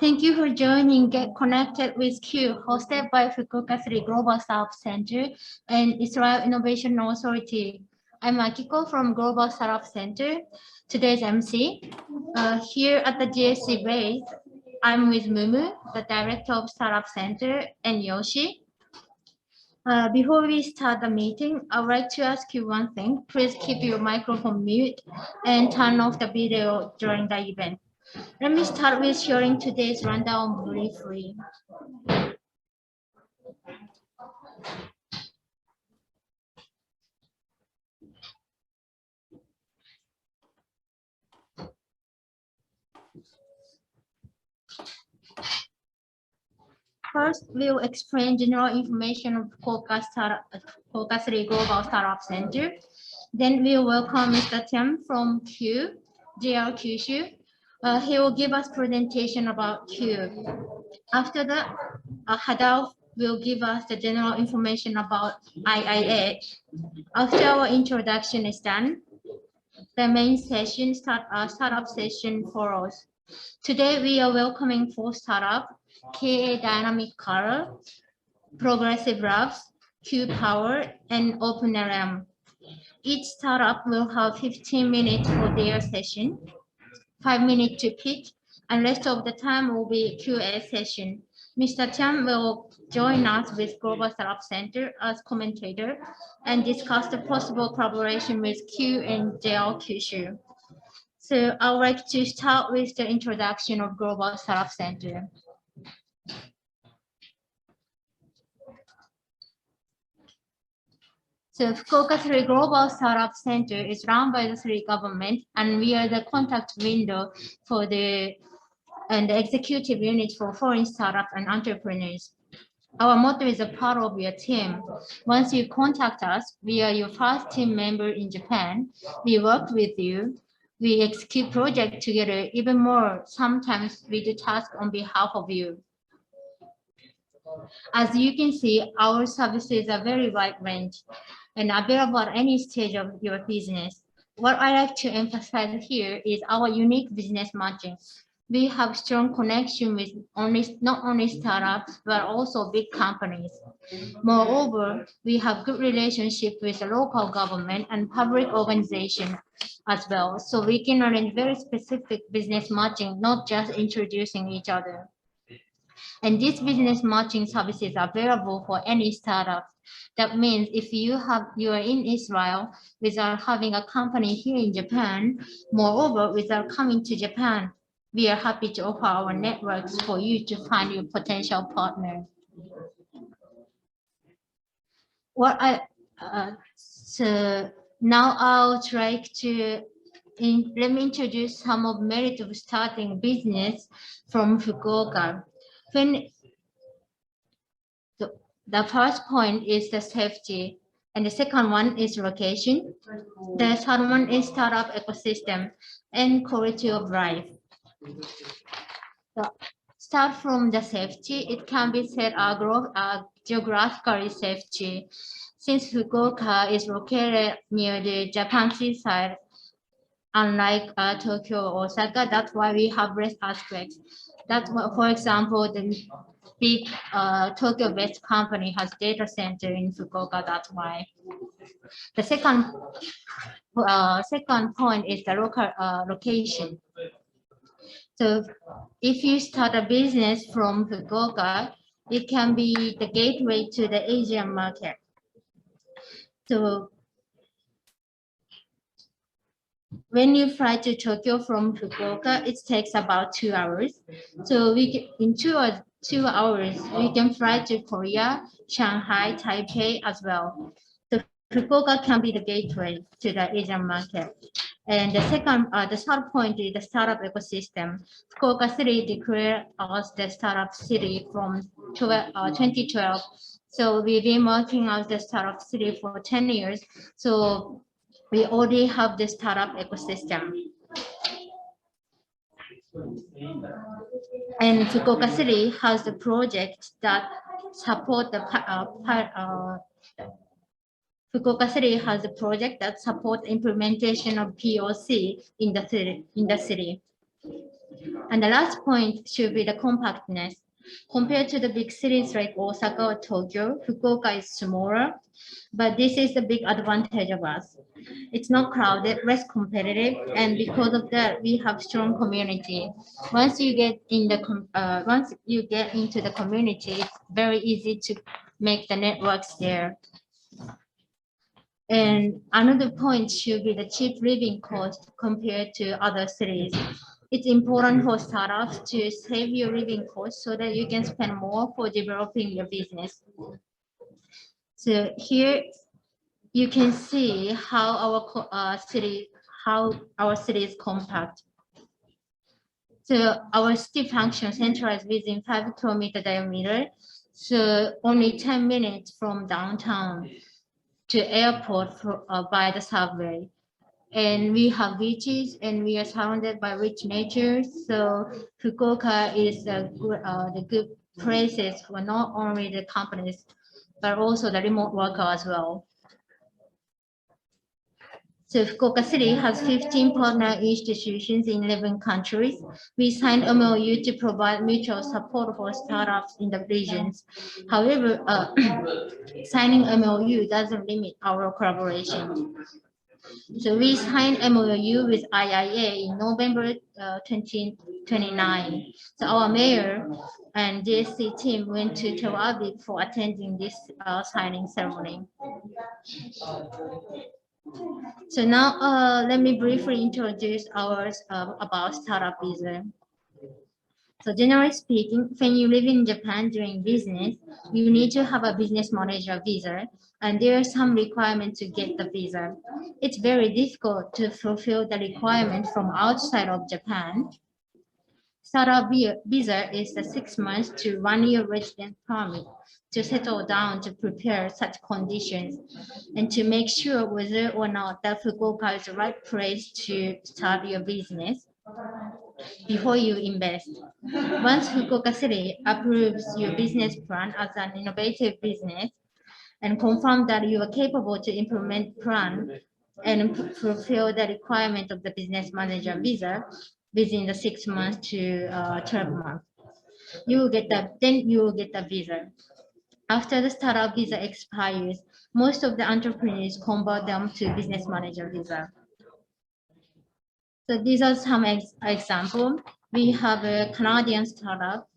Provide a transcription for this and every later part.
Thank you for joining Get Connected with Q, hosted by Fukuoka City Global Startup Center and Israel Innovation Authority. I'm Akiko from Global Startup Center, today's MC. Here at the GSC base, I'm with Mumu, the Director of Startup Center, and Yoshi. Before we start the meeting, I would like to ask you one thing. Please keep your microphone mute and turn off the video during the event. Let me start with sharing today's rundown briefly. First, we'll explain general information of Fukuoka City Global Startup Center. Then we'll welcome Mr. Tim from JR Kyushu. He will give us presentation about Q. After that, Hadal will give us the general information about IIA. After our introduction is done, the main session startup session follows. Today we are welcoming 4 startups: KA Dynamic Color, Progressive Labs, Q Power, and OpenLM. Each startup will have 15 minutes for their session, 5 minutes to pitch, and rest of the time will be Q&A session. Mr. Tian will join us with Global Startup Center as commentator and discuss the possible collaboration with Q and JR Kyushu. So I would like to start with the introduction of Global Startup Center. So Fukuoka City Global Startup Center is run by the city government, and we are the contact window for the executive unit for foreign startups and entrepreneurs. Our motto is a part of your team. Once you contact us, we are your first team member in Japan. We work with you. We execute projects together, even more. Sometimes we do tasks on behalf of you. As you can see, our services are very wide range and available at any stage of your business. What I like to emphasize here is our unique business matching. We have strong connection with not only startups, but also big companies. Moreover, we have good relationship with the local government and public organization as well. So we can arrange very specific business matching, not just introducing each other. And these business matching services are available for any startup. That means if you are in Israel without having a company here in Japan, moreover, without coming to Japan, we are happy to offer our networks for you to find your potential partner. So now I'll try to let me introduce some of merit of starting business from Fukuoka. The first point is the safety, and the second one is location. The third one is startup ecosystem and quality of life. So start from the safety. It can be said geographically safety. Since Fukuoka is located near the Japan seaside, unlike Tokyo or Osaka, that's why we have less earthquakes. That's what, for example, the big Tokyo-based company has data center in Fukuoka. That's why. The second point is the local location. So if you start a business from Fukuoka, it can be the gateway to the Asian market. So when you fly to Tokyo from Fukuoka, it takes about 2 hours. So in 2 hours, we can fly to Korea, Shanghai, Taipei as well. So Fukuoka can be the gateway to the Asian market. And the third point is the startup ecosystem. Fukuoka City declared us the startup city from 2012. So we've been working as the startup city for 10 years. So we already have the startup ecosystem. And Fukuoka City has the project that support the Fukuoka City has a project that supports implementation of POC in the city. And the last point should be the compactness. Compared to the big cities like Osaka or Tokyo, Fukuoka is smaller, but this is the big advantage of us. It's not crowded, less competitive, and because of that, we have strong community. Once you get into the community, it's very easy to make the networks there. And another point should be the cheap living cost compared to other cities. It's important for startups to save your living costs so that you can spend more for developing your business. So here you can see how our city is compact. So our city function centralized within 5 km diameter. So only 10 minutes from downtown to airport by the subway. And we have beaches and we are surrounded by rich nature. So Fukuoka is the good places for not only the companies, but also the remote worker as well. So Fukuoka City has 15 partner institutions in 11 countries. We signed MOU to provide mutual support for startups in the regions. However, signing MOU doesn't limit our collaboration. So we signed MOU with IIA in November 2029. So our mayor and GSC team went to Tel Aviv for attending this signing ceremony. So now let me briefly introduce ours about startup visa. So generally speaking, when you live in Japan doing business, you need to have a business manager visa, and there are some requirements to get the visa. It's very difficult to fulfill the requirement from outside of Japan. Startup visa is a 6 months to 1 year resident permit to settle down to prepare such conditions and to make sure whether or not that Fukuoka is the right place to start your business before you invest. Once Fukuoka City approves your business plan as an innovative business and confirm that you are capable to implement plan and fulfill the requirement of the business manager visa within the 6 months to 12 months, you will get the visa. After the startup visa expires, most of the entrepreneurs convert them to business manager visa. So these are some examples. We have a Canadian startup.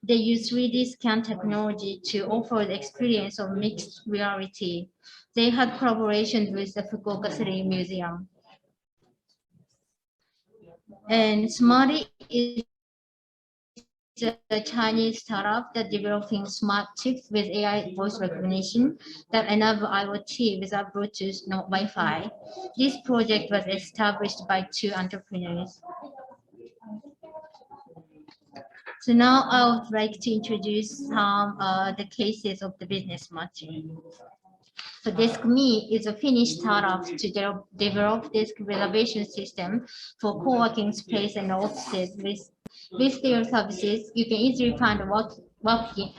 They use 3D scan technology to offer the experience of mixed reality. They had collaborations with the Fukuoka City Museum. And Smarty is a Chinese startup that developing smart chips with AI voice recognition that enable IoT without Bluetooth, no Wi-Fi. This project was established by 2 entrepreneurs. So now I would like to introduce some the cases of the business matching. So DeskMe is a Finnish startup to develop desk reservation system for co-working space and offices. With their services, you can easily find a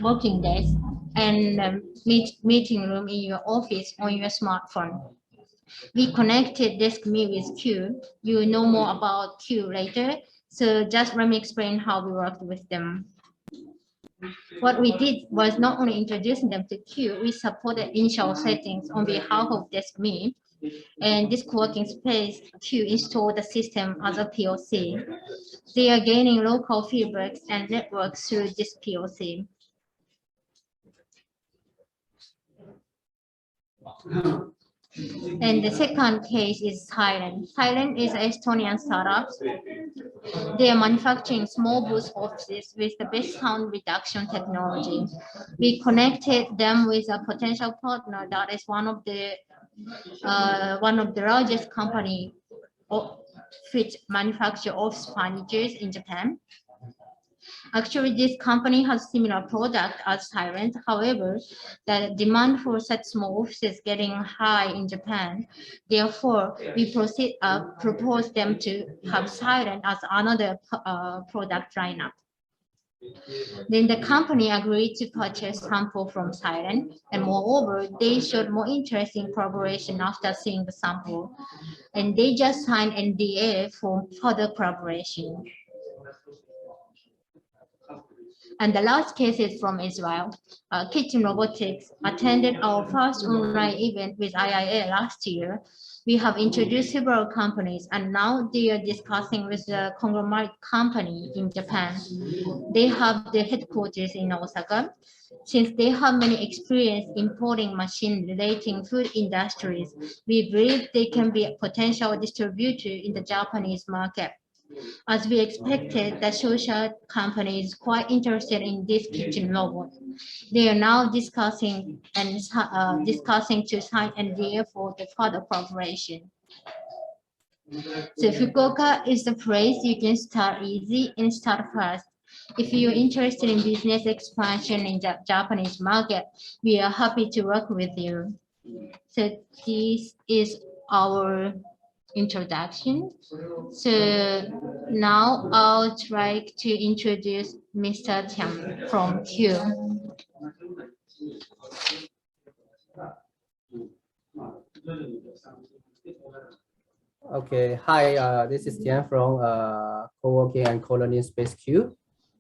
working desk and meeting room in your office on your smartphone. We connected DeskMe with Q. You know more about Q later, so just let me explain how we worked with them. What we did was not only introducing them to Q, we supported initial settings on behalf of DeskMe, and this co-working space, Q installed the system as a POC. They are gaining local feedbacks and networks through this POC. And the second case is Silent. Silent is an Estonian startup. They are manufacturing small booth offices with the best sound reduction technology. We connected them with a potential partner that is one of the largest company which manufacture office furniture in Japan. Actually, this company has similar product as Silent. However, the demand for such small offices is getting high in Japan. Therefore, we propose them to have Silent as another product lineup. Then the company agreed to purchase sample from Silent, and moreover, they showed more interest in collaboration after seeing the sample, and they just signed NDA for further collaboration. And the last case is from Israel. Kitchen Robotics attended our first online event with IIA last year. We have introduced several companies, and now they are discussing with the conglomerate company in Japan. They have their headquarters in Osaka. Since they have many experience importing machine relating food industries, we believe they can be a potential distributor in the Japanese market. As we expected, the social company is quite interested in this kitchen robot. They are now discussing to sign NDA for the further cooperation. So Fukuoka is the place you can start easy and start fast. If you're interested in business expansion in the Japanese market, we are happy to work with you. So this is our introduction. So now I'll try to introduce Mr. Tian from Q. Okay, hi, this is Tian from Co-working and Co-learning Space Q.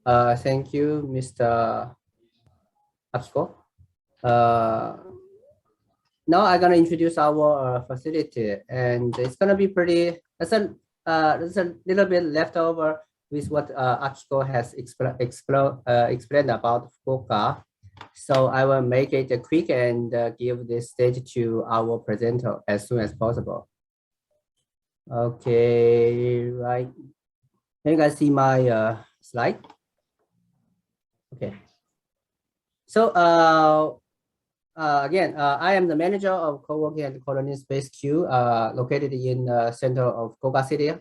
Thank you, Mr. Akiko. Now I'm gonna introduce our facility, and it's gonna be pretty. It's a little bit left over with what Akiko has explained about Fukuoka. So I will make it quick and give this stage to our presenter as soon as possible. Okay, right. Can you guys see my slide? Okay. So again, I am the manager of co-working and co-learning space Q, located in the center of Fukuoka City.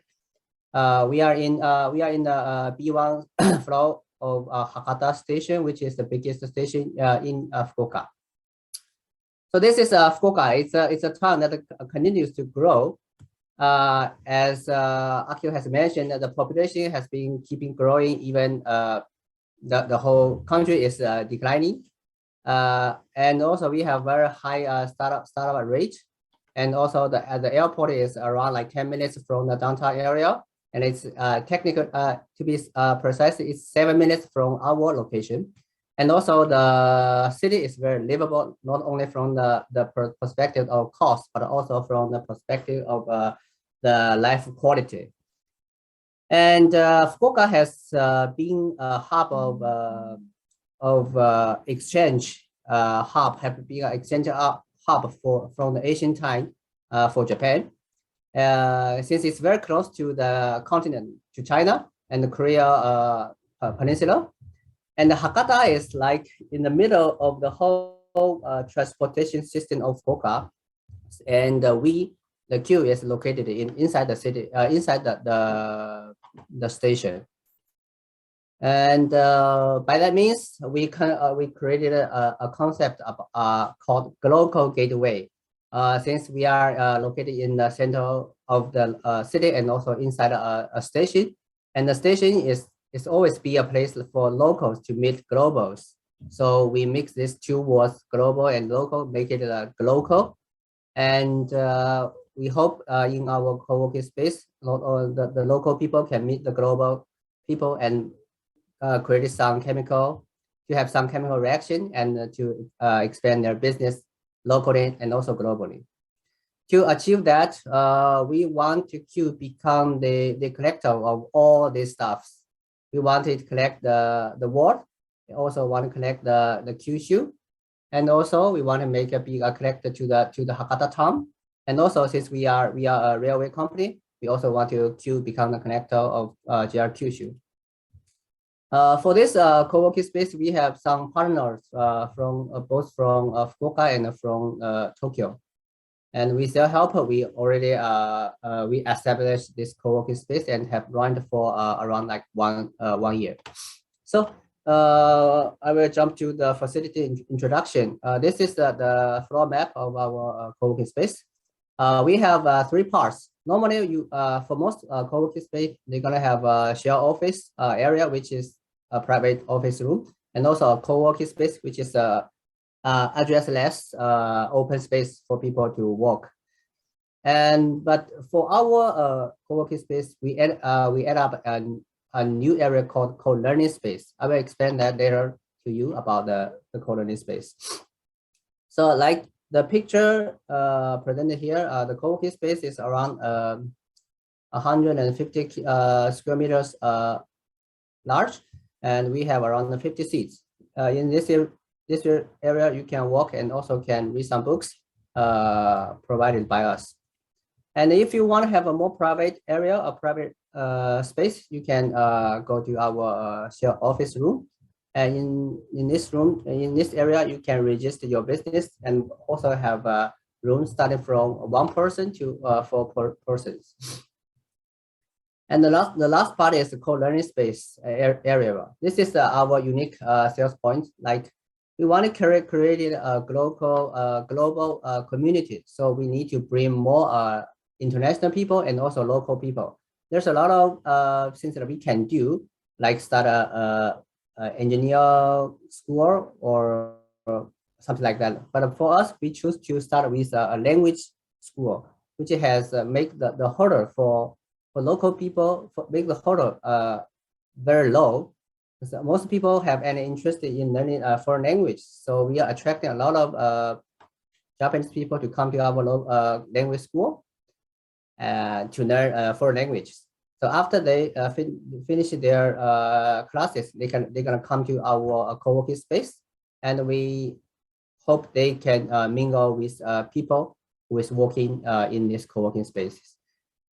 We are in the B1 floor of Hakata Station, which is the biggest station in Fukuoka. So this is Fukuoka. It's a town that continues to grow. As Akio has mentioned, the population has been keeping growing, even the whole country is declining. And also we have very high startup rate. And also the airport is around like 10 minutes from the downtown area. And it's technical, to be precise, it's 7 minutes from our location. And also the city is very livable, not only from the perspective of cost, but also from the perspective of the life quality. And Fukuoka has been a hub of exchange hub, have been an exchange hub from the ancient time for Japan. Since it's very close to the continent, to China and the Korea Peninsula. And the Hakata is like in the middle of the whole transportation system of Fukuoka. And the Q is located inside the city, inside the station. And by that means, we created a concept called local gateway. Since we are located in the center of the city and also inside a station, and the station is always be a place for locals to meet globals. So we mix these two words, global and local, make it a local. And we hope in our co-working space, the local people can meet the global people and create some chemical, to have some chemical reaction and to expand their business locally and also globally. To achieve that, we want to become the collector of all these stuffs. We want to collect the world. We also want to collect the Kyushu, and also we want to make a big collector to the Hakata town. And also, since we are a railway company, we also want to become the connector of JR Kyushu. For this co-working space, we have some partners from both from Fukuoka and from Tokyo. And with their help, we already we established this co-working space and have run for around like one year. So I will jump to the facility introduction. This is the floor map of our co-working space. We have 3 parts. Normally, for most co-working space, they're gonna have a share office area, which is a private office room, and also a co-working space, which is a addressless open space for people to work. But for our co-working space, we add up a new area called co-learning space. I will explain that later to you about the co-learning space. So like the picture presented here, the co-working space is around 150 square meters large, and we have around 50 seats. In this area, you can walk and also can read some books provided by us. And if you want to have a more private area, a private space, you can go to our shared office room. And in this room, in this area, you can register your business and also have a room starting from 1 person to 4 persons. And the last part is the co-learning space area. This is our unique sales point. Like we want to create a global community. So we need to bring more international people and also local people. There's a lot of things that we can do, like start a engineer school or something like that. But for us, we choose to start with a language school, which has make the hurdle for local people, make the hurdle very low. So most people have any interest in learning foreign language. So we are attracting a lot of Japanese people to come to our language school to learn foreign languages. So after they finish their classes, they're gonna come to our co-working space, and we hope they can mingle with people who is working in these co-working spaces.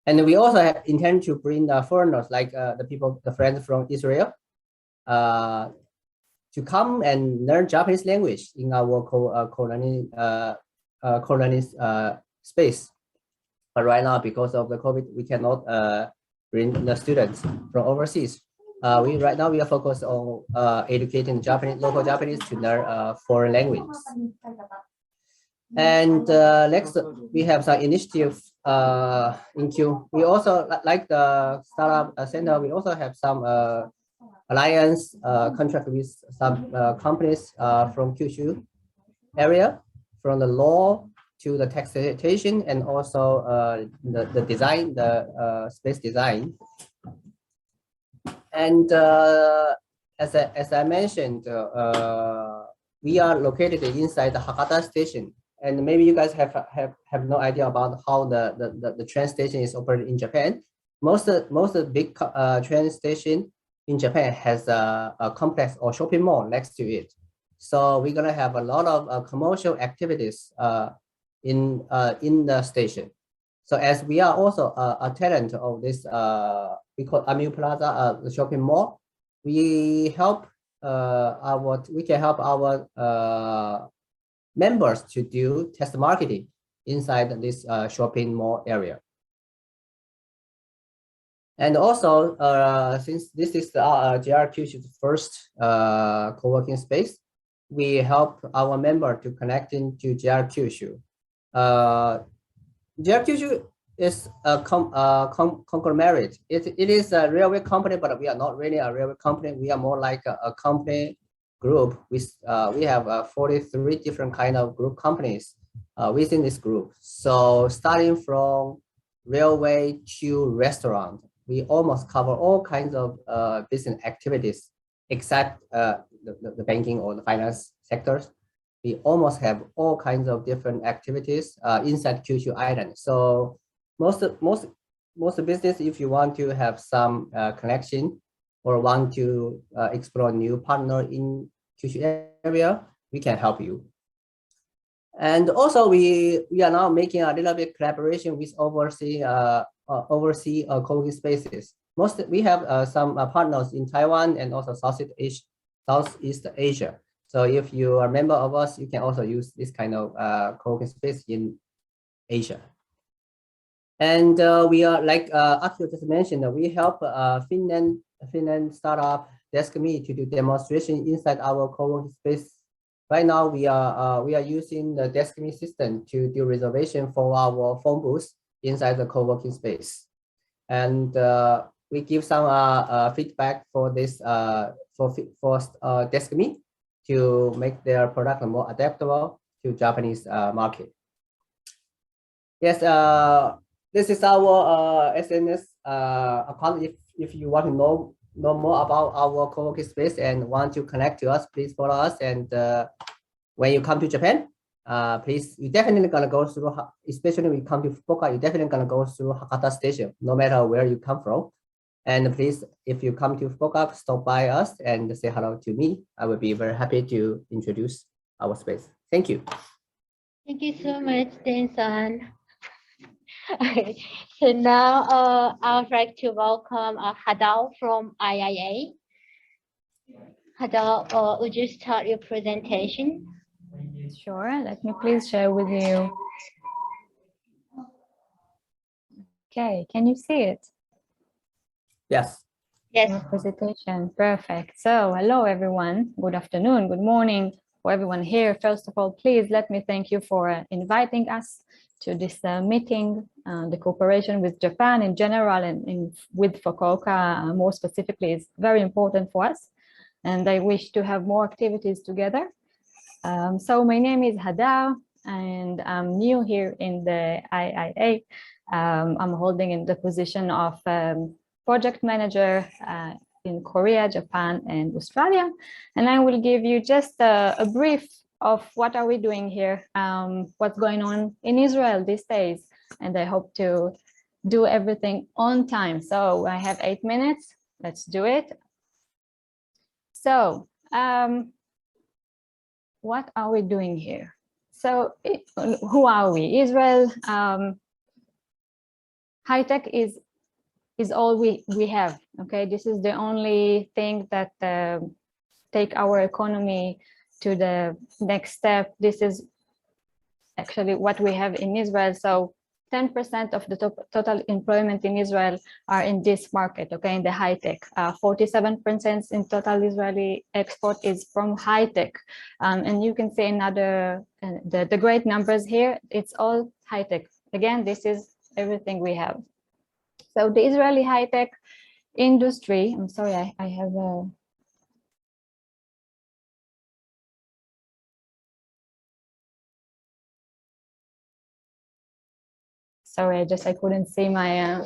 And we also intend to bring foreigners, like the friends from Israel, to come and learn Japanese language in our co-learning space. But right now, because of the COVID, we cannot bring the students from overseas. Right now we are focused on educating local Japanese to learn foreign languages. And next, we have some initiative in Q. We also, like the startup center, we also have some alliance contract with some companies from Kyushu area, from the law to the taxation, and also the design, the space design. And as I mentioned, we are located inside the Hakata Station. And maybe you guys have no idea about how the train station is operated in Japan. Most of the big train station in Japan has a complex or shopping mall next to it. So we're gonna have a lot of commercial activities in the station. So as we are also a tenant of this, we call Amu Plaza, the shopping mall, we can help our members to do test marketing inside this shopping mall area. And also, since this is JR Kyushu's first co-working space, we help our member to connect into JR Kyushu. JR Kyushu is a conglomerate. It is a railway company, but we are not really a railway company. We are more like a company group. We have 43 different kind of group companies within this group. So starting from railway to restaurant, we almost cover all kinds of business activities except the banking or the finance sectors. We almost have all kinds of different activities inside Kyushu Island. So most business, if you want to have some connection or want to explore new partner in Kyushu area, we can help you. And also we are now making a little bit collaboration with overseas co-working spaces. We have some partners in Taiwan and also Southeast Asia. So if you are a member of us, you can also use this kind of co-working space in Asia. And we are, like Akio just mentioned, we help Finland startup Desk.me to do demonstration inside our co-working space. Right now, we are using the Desk.me system to do reservation for our phone booth inside the co-working space, and we give some feedback for this for Desk.me to make their product more adaptable to Japanese market. Yes, this is our SNS account. If you want to know know more about our co-working space and want to connect to us, please follow us. And when you come to Japan, please, you're definitely gonna go through, especially when you come to Fukuoka, you're definitely gonna go through Hakata Station, no matter where you come from. And please, if you come to Fukuoka, stop by us and say hello to me. I will be very happy to introduce our space. Thank you. Thank you so much, Dan-san. Okay, so now I would like to welcome Hadao from IIA. Hadao, would you start your presentation? Sure, let me please share with you. Okay, can you see it? Yes. Yes. Your presentation, perfect. So hello everyone, good afternoon, good morning for everyone here. First of all, please let me thank you for inviting us to this meeting. The cooperation with Japan in general and with Fukuoka more specifically is very important for us. And I wish to have more activities together. So my name is Hadao and I'm new here in the IIA. I'm holding in the position of project manager in Korea, Japan, and Australia. And I will give you just a brief of what are we doing here, what's going on in Israel these days. And I hope to do everything on time. So I have 8 minutes, let's do it. So what are we doing here? So who are we? Israel, high tech is all we have. Okay, this is the only thing that take our economy to the next step. This is actually what we have in Israel. So 10% of the total employment in Israel are in this market, okay, in the high tech. 47% in total Israeli export is from high tech. And you can see another, the great numbers here, it's all high tech. Again, this is everything we have. So the Israeli high tech industry, I'm sorry, I have a, sorry, I couldn't see my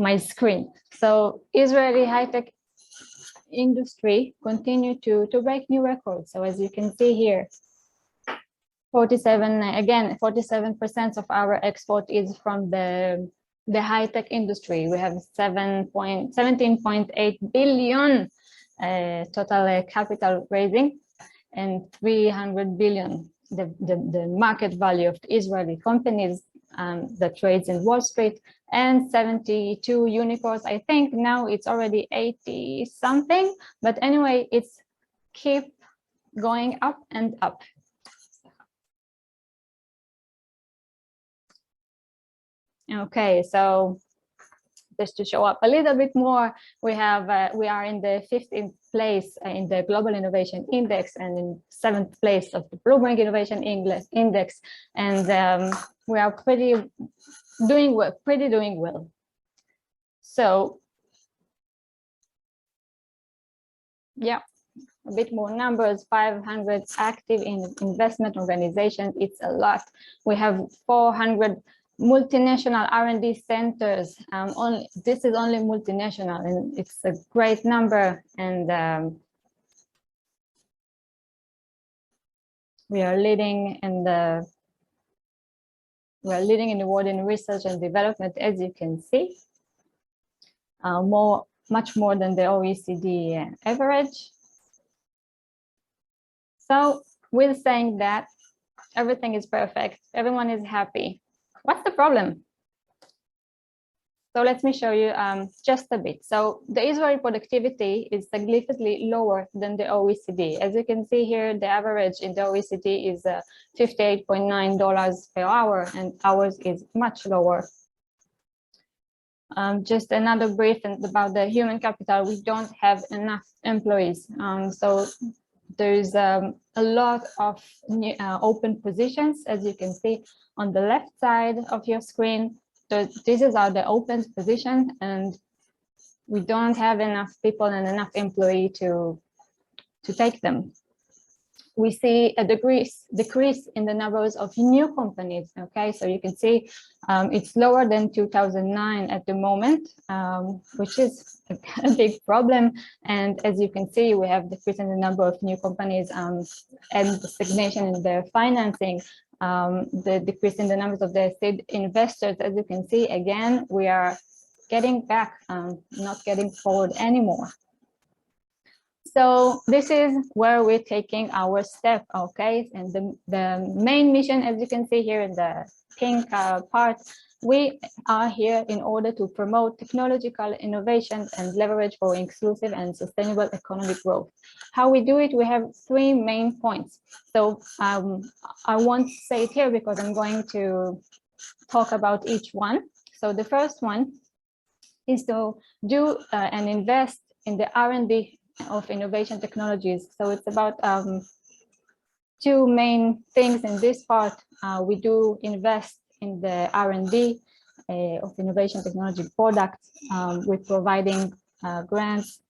my screen. So Israeli high-tech industry continue to break new records. So as you can see here, 47% of our export is from the high-tech industry. We have 17.8 billion total capital raising and 300 billion the market value of the Israeli companies that trades in Wall Street, and 72 unicorns. I think now it's already 80 something, but anyway, it's keep going up and up. Okay, so just to show up a little bit more, we are in the 15th place in the Global Innovation Index and in 7th place of the Bloomberg Innovation Index, and we are doing well. So yeah, a bit more numbers, 500 active in investment organizations. It's a lot. We have 400 multinational R&D centers. This is only multinational, and it's a great number. And we are leading in the world in research and development, as you can see, much more than the OECD average. So with saying that, everything is perfect, everyone is happy. What's the problem? So let me show you just a bit. So the Israeli productivity is significantly lower than the OECD. As you can see here, the average in the OECD is $58.9 per hour, and ours is much lower. Just another brief about the human capital. We don't have enough employees. So there's a lot of open positions, as you can see on the left side of your screen. So these are the open positions, and we don't have enough people and enough employee to take them. we see a decrease in the numbers of new companies. Okay, so you can see it's lower than 2009 at the moment, which is a big problem. And as you can see, we have decrease in the number of new companies and the stagnation in their financing, the decrease in the numbers of the state investors. As you can see, again, we are getting back, not getting forward anymore. So this is where we're taking our step, okay? And the main mission, as you can see here in the pink part, we are here in order to promote technological innovation and leverage for inclusive and sustainable economic growth. How we do it, we have 3 main points. So I won't say it here because I'm going to talk about each one. So the first one is to do and invest in the R&D of innovation technologies. So it's about 2 main things in this part. We do invest in the R&D of innovation technology products. We're providing grants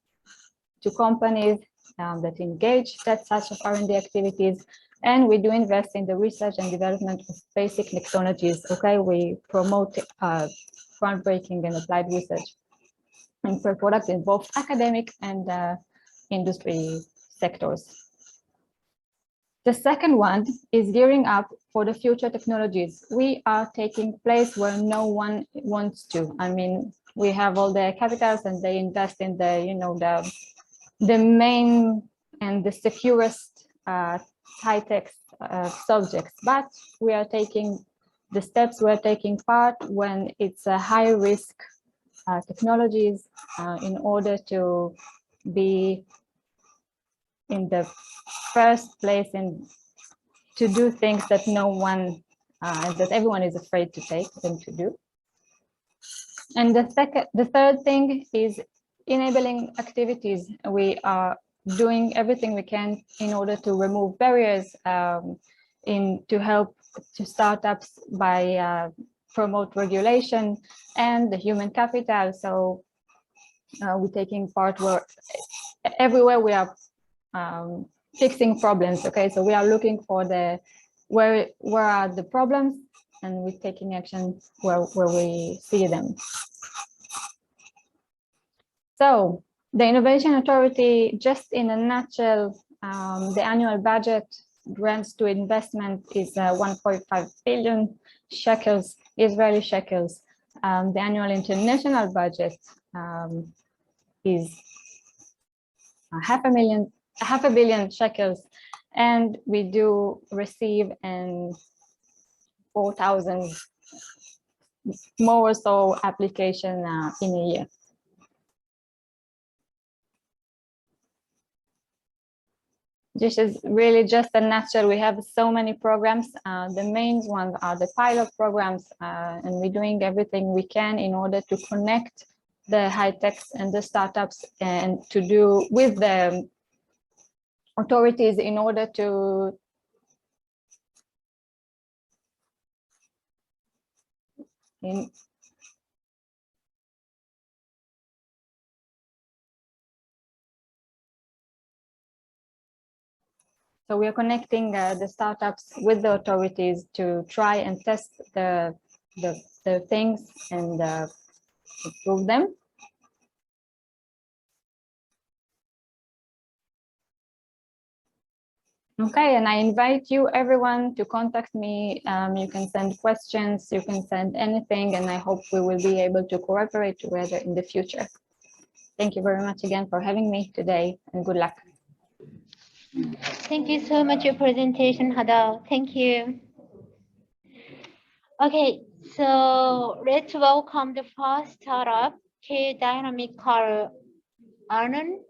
to companies that engage that such of R&D activities. And we do invest in the research and development of basic technologies. Okay, we promote groundbreaking and applied research and for products in both academic and industry sectors. The second one is gearing up for the future technologies. We are taking place where no one wants to. I mean, we have all the capitals and they invest in the, you know, the main and the securest high-tech subjects, but we are taking the steps, we're taking part when it's a high-risk technologies in order to be in the first place and to do things that no one, that everyone is afraid to take them to do. And the third thing is enabling activities. We are doing everything we can in order to remove barriers to help to startups by promote regulation and the human capital. So we're taking part where everywhere we are fixing problems. Okay, so we are looking for the where are the problems, and we're taking action where we see them. So the Innovation Authority, just in a nutshell, the annual budget grants to investment is 1.5 billion shekels, Israeli shekels. The annual international budget is half a billion shekels, and we do receive 4,000 more or so application in a year. This is really just a nutshell. We have so many programs. The main ones are the pilot programs, and we're doing everything we can in order to connect the high techs and the startups and to do with the authorities in order to so we are connecting the startups with the authorities to try and test the things and improve them. Okay, and I invite you everyone to contact me. You can send questions, you can send anything, and I hope we will be able to cooperate together in the future. Thank you very much again for having me today, and good luck. Thank you so much for your presentation, Hadal. Thank you. Okay, so let's welcome the first startup, K Dynamical Arnon.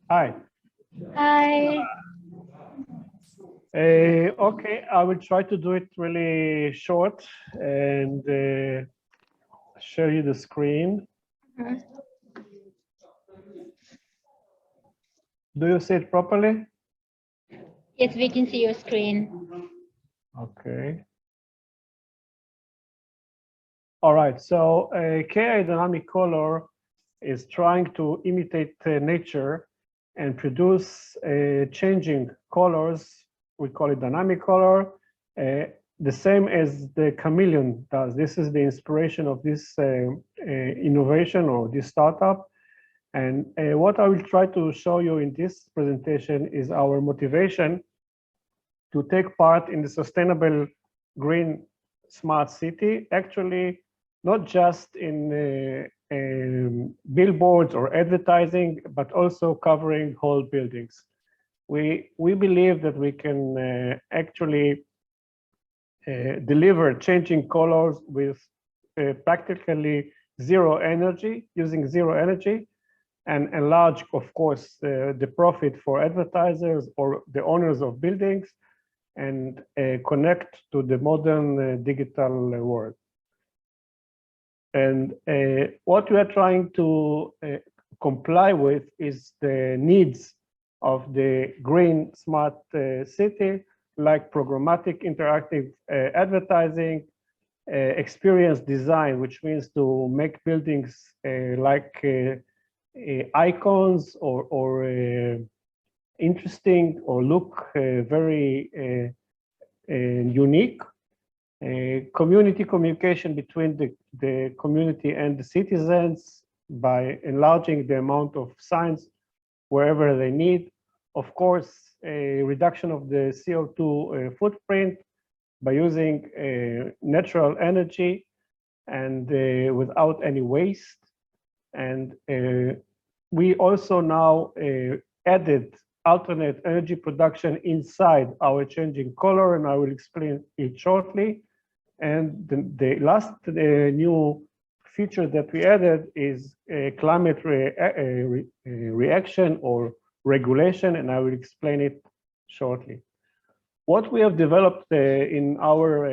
Hi. Hi. Okay, I will try to do it really short and show you the screen. Mm-hmm. Do you see it properly? Yes, we can see your screen. Okay. All right, so KI Dynamic Color is trying to imitate nature and produce changing colors. We call it dynamic color, the same as the chameleon does. This is the inspiration of this innovation or this startup. And what I will try to show you in this presentation is our motivation to take part in the sustainable green smart city, actually not just in billboards or advertising, but also covering whole buildings. We believe that we can actually deliver changing colors with practically zero energy, using zero energy, and enlarge, of course, the profit for advertisers or the owners of buildings, and connect to the modern digital world. And what we are trying to comply with is the needs of the green smart city, like programmatic interactive advertising, experience design, which means to make buildings like icons or interesting or look very unique. Community communication between the community and the citizens by enlarging the amount of signs wherever they need. Of course, a reduction of the CO2 footprint by using natural energy and without any waste. And we also now added alternate energy production inside our changing color, and I will explain it shortly. And the last new feature that we added is a climate reaction or regulation, and I will explain it shortly. What we have developed in our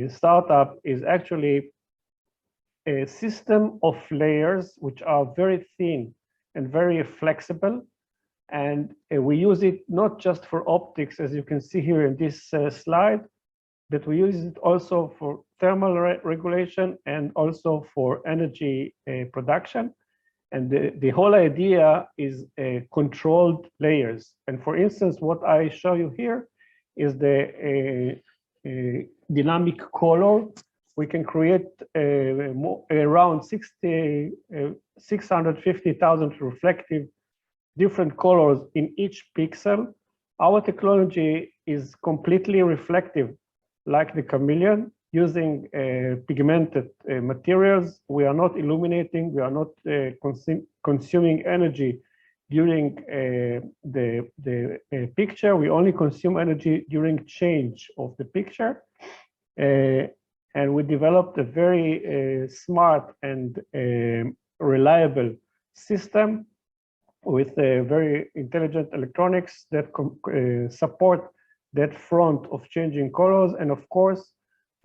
startup is actually a system of layers which are very thin and very flexible. And we use it not just for optics, as you can see here in this slide, but we use it also for thermal regulation and also for energy production. And the whole idea is controlled layers. And for instance, what I show you here is the dynamic color. We can create around 650,000 reflective different colors in each pixel. Our technology is completely reflective, like the chameleon, using pigmented materials. We are not illuminating, we are not consuming energy during the picture. We only consume energy during change of the picture. And we developed a very smart and reliable system with very intelligent electronics that support that front of changing colors. And of course,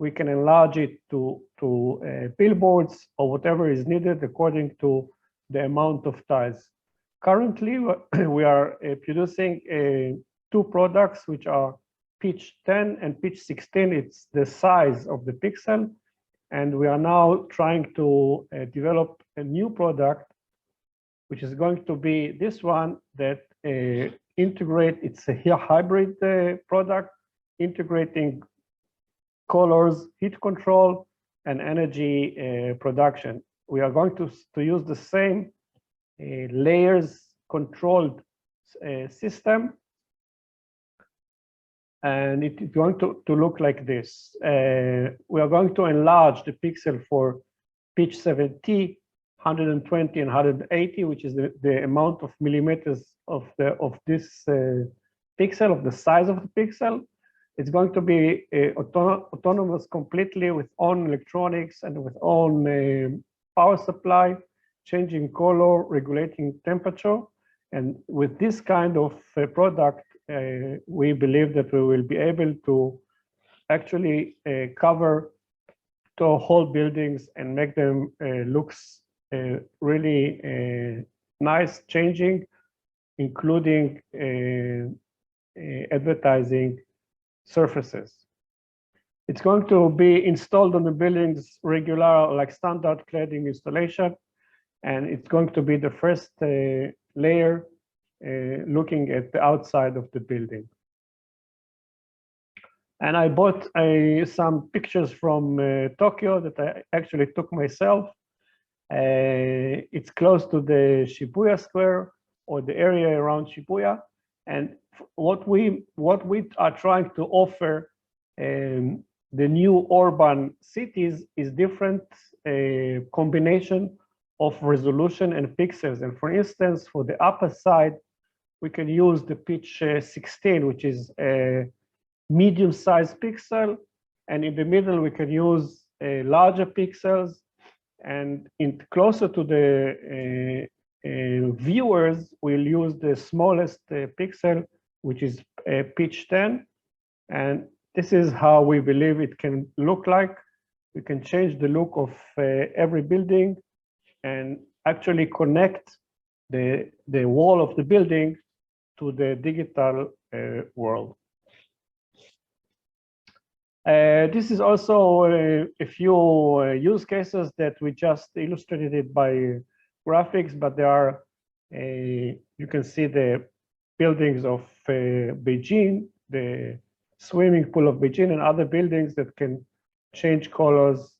we can enlarge it to billboards or whatever is needed according to the amount of tiles. Currently, we are producing two products, which are pitch 10 and pitch 16. It's the size of the pixel. And we are now trying to develop a new product, which is going to be this one that integrate, it's a hybrid product, integrating colors, heat control, and energy production. We are going to use the same layers controlled system. And it's going to look like this. We are going to enlarge the pixel for pitch 70, 120 and 180, which is the amount of millimeters of this pixel, of the size of the pixel. It's going to be autonomous completely with own electronics and with own power supply, changing color, regulating temperature. And with this kind of product, we believe that we will be able to actually cover the whole buildings and make them looks really nice, changing, including advertising surfaces. It's going to be installed on the buildings regular, like standard cladding installation. and it's going to be the first layer looking at the outside of the building. And I bought some pictures from Tokyo that I actually took myself. It's close to the Shibuya Square, or the area around Shibuya. And what we are trying to offer the new urban cities is different combination of resolution and pixels. And for instance, for the upper side, we can use the pitch 16, which is a medium-sized pixel, and in the middle we can use larger pixels, and closer to the viewers we'll use the smallest pixel, which is pitch 10, and this is how we believe it can look like. We can change the look of every building and actually connect the wall of the building to the digital world. This is also a few use cases that we just illustrated by graphics, but there are, you can see the buildings of Beijing, the swimming pool of Beijing, and other buildings that can change colors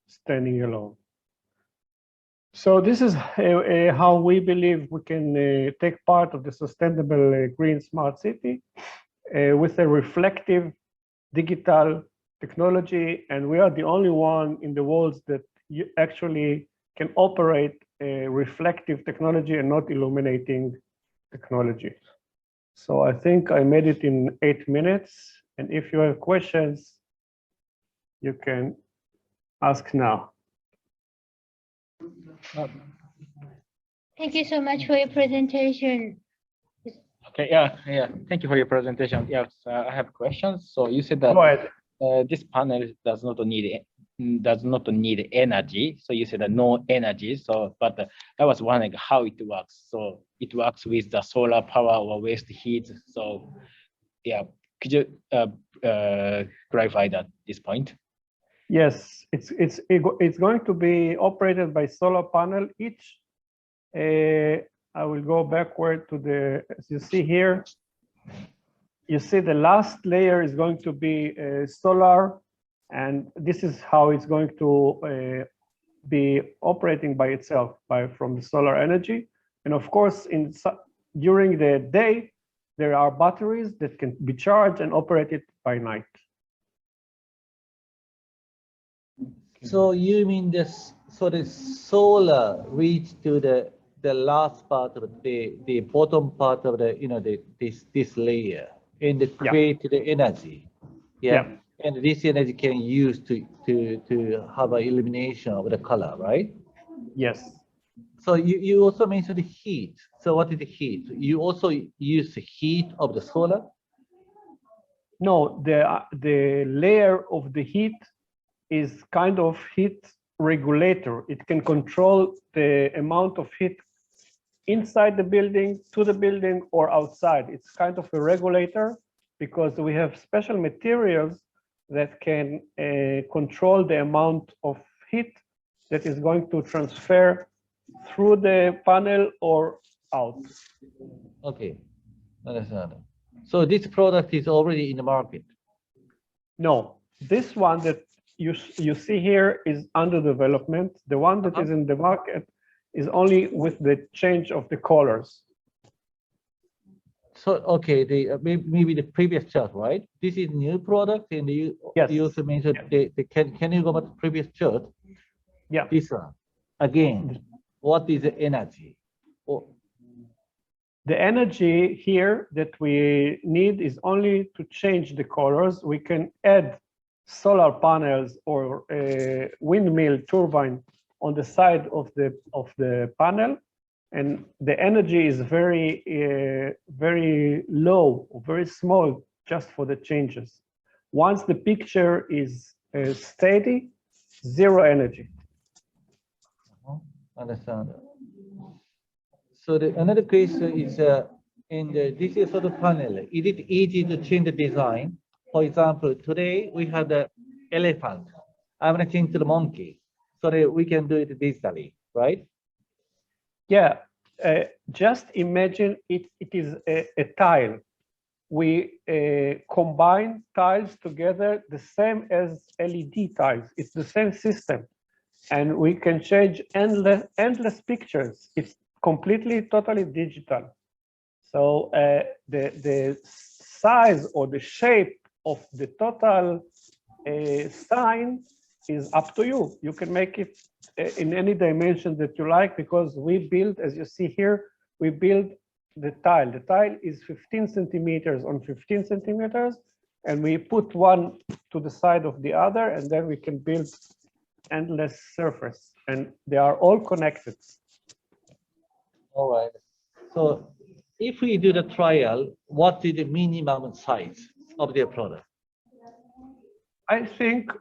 standing alone. So this is how we believe we can take part of the sustainable green smart city with a reflective digital technology, and we are the only one in the world that actually can operate a reflective technology and not illuminating technology. So I think I made it in 8 minutes, and if you have questions, you can ask now. Thank you so much for your presentation. Okay, yeah. Thank you for your presentation. Yes, I have questions. So you said that Go ahead. this panel does not need energy. So you said that no energy. So, but I was wondering how it works. So it works with the solar power or waste heat. So yeah, could you clarify that this point? Yes, it's going to be operated by solar panel. Each, I will go backward to the, as you see here, you see the last layer is going to be solar, and this is how it's going to be operating by itself from the solar energy. And of course, during the day, there are batteries that can be charged and operated by night. So you mean this? So the solar reach to the last part of the bottom part of the this layer and create the energy. Yeah. And this energy can use to have an illumination of the color, right? Yes. So you also mentioned the heat. So what is the heat? You also use the heat of the solar? No, the layer of the heat is kind of heat regulator. It can control the amount of heat inside the building, to the building, or outside. It's kind of a regulator because we have special materials that can control the amount of heat that is going to transfer through the panel or out. Okay, understand. So this product is already in the market? No, this one that you see here is under development. The one that is in the market is only with the change of the colors. So okay, maybe the previous chart, right? This is new product, and you also mentioned can you go back to the previous chart? Yeah. This one again. What is the energy? The energy here that we need is only to change the colors. We can add solar panels or a windmill turbine on the side of the panel, and the energy is very low or very small just for the changes. Once the picture is steady, zero energy. Understand. So another question is this is sort of panel. Is it easy to change the design? For example, today we have the elephant I'm akin to the monkey, so that we can do it digitally, right? Yeah, just imagine it is a tile. We combine tiles together the same as LED tiles. It's the same system. And we can change endless pictures. It's completely, totally digital. So the size or the shape of the total sign is up to you. You can make it in any dimension that you like, because we build, as you see here, we build the tile. The tile is 15 centimeters on 15 centimeters, and we put one to the side of the other, and then we can build endless surface, and they are all connected. All right. So if we do the trial, what is the minimum size of their product? I think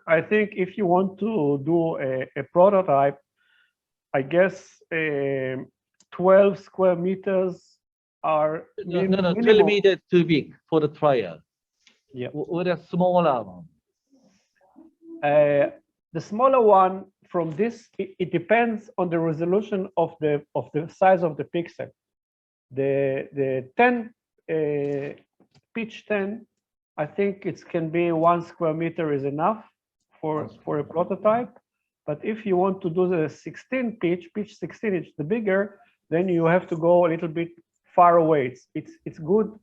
if you want to do a prototype, I guess 12 square meters are No, 12 minimum. meters too big for the trial. Yeah. With a smaller one. The smaller one from this, it depends on the resolution of the size of the pixel. The 10 pitch 10, I think it can be 1 square meter is enough for a prototype. But if you want to do the 16 pitch 16 inch, the bigger, then you have to go a little bit far away. It's good.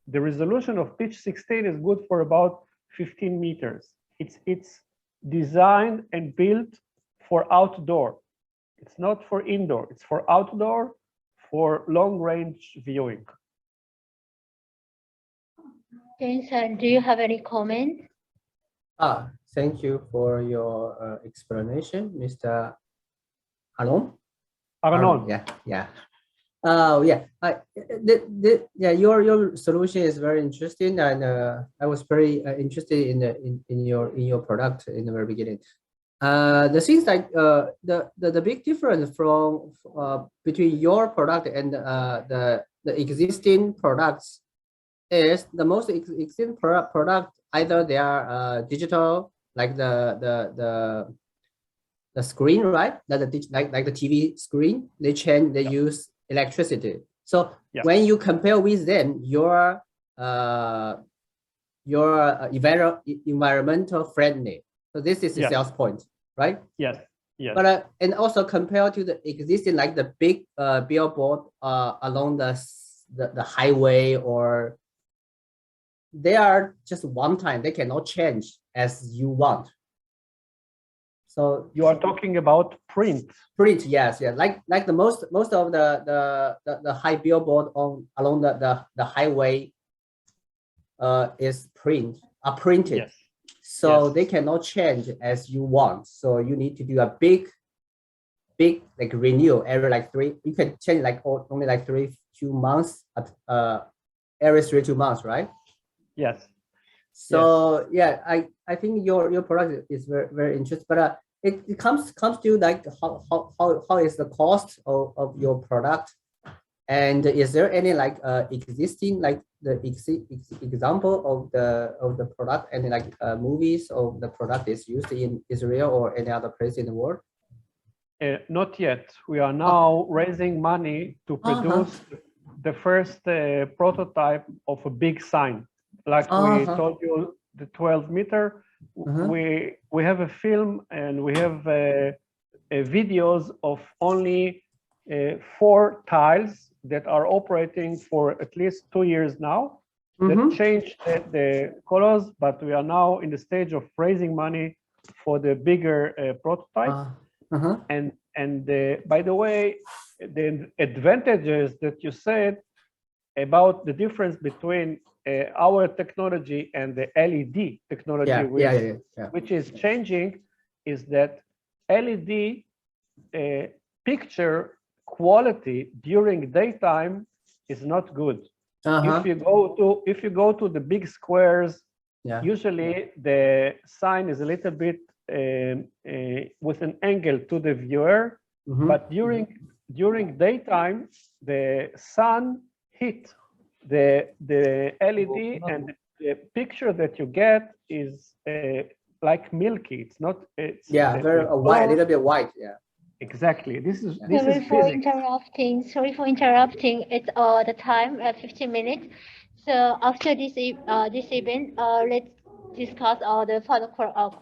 The resolution of pitch 16 is good for about 15 meters. It's designed and built for outdoor. It's not for indoor. It's for outdoor, for long range viewing. James, do you have any comment? Thank you for your explanation, Mr. Arnon. Arnon. Yeah. Your solution is very interesting, and I was very interested in your product in the very beginning. The things like the big difference from between your product and the existing products is the most existing product, either they are digital, like the screen, right? Like the TV screen, they use electricity. So when you compare with them, your environmental friendly. So this is the sales point, right? Yes. But and also compared to the existing, like the big billboard along the highway, or they are just one time, they cannot change as you want. So you are talking about print. Yes. Like the most of the high billboard along the highway is printed. Yes. So they cannot change as you want. So you need to do a big like renewal every like 3. You can change like only like 2 months every 2 months, right? Yes. So I think your product is very, very interesting, but it comes to like how is the cost of your product, and is there any like existing like the example of the product, and like movies of the product is used in Israel or any other place in the world? Not yet. We are now raising money to produce the first prototype of a big sign. Like we told you, the 12 meter, we have a film, and we have videos of only 4 tiles that are operating for at least 2 years now. That changed the colors, but we are now in the stage of raising money for the bigger prototype. And by the way, the advantages that you said about the difference between our technology and the LED technology, which is changing, is that LED picture quality during daytime is not good. If you go to the big squares, usually the sign is a little bit with an angle to the viewer, but during daytime, the sun hit the LED, and the picture that you get is like milky. It's not. It's Yeah, very white, a little bit white. Yeah. Exactly. This is Sorry for physics. interrupting. Sorry for interrupting. It's the time 15 minutes. So after this event, let's discuss all the further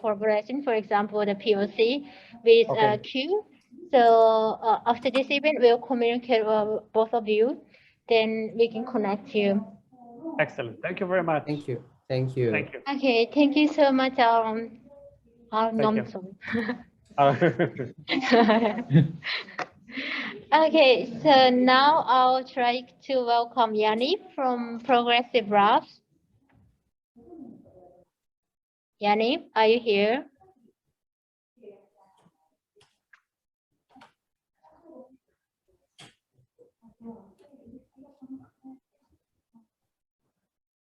collaboration. For example, the POC with Okay. Q. So after this event, we'll communicate both of you. Then we can connect you. Excellent. Thank you very much. Thank you. Thank you. Thank you. Okay. Thank you so much. Thank you. Okay, so now I'll try to welcome Yanni from Progressive Labs. Yanni, are you here?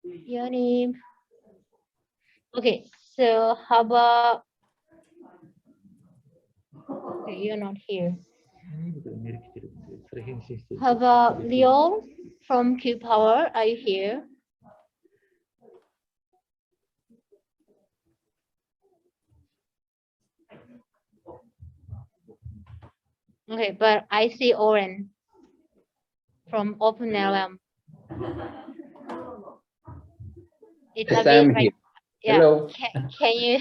Yanni. Okay, so how about, okay, you're not here. How about Leo from Q Power? Are you here? Okay, but I see Oren from OpenLM. It's Yes, a bit I'm right. here. Yeah. Hello. Can you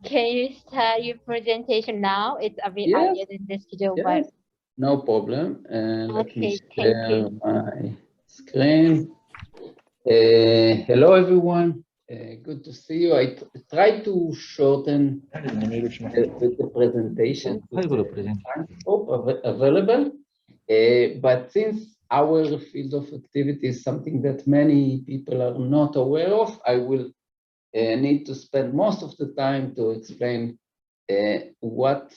can you start your presentation now? It's a bit Yes. earlier than the schedule, Yes, but no problem. Let me okay, thank share you. my screen. Hello, everyone. Good to see you. I tried to shorten the presentation to the time scope available, but since our field of activity is something that many people are not aware of, I will need to spend most of the time to explain what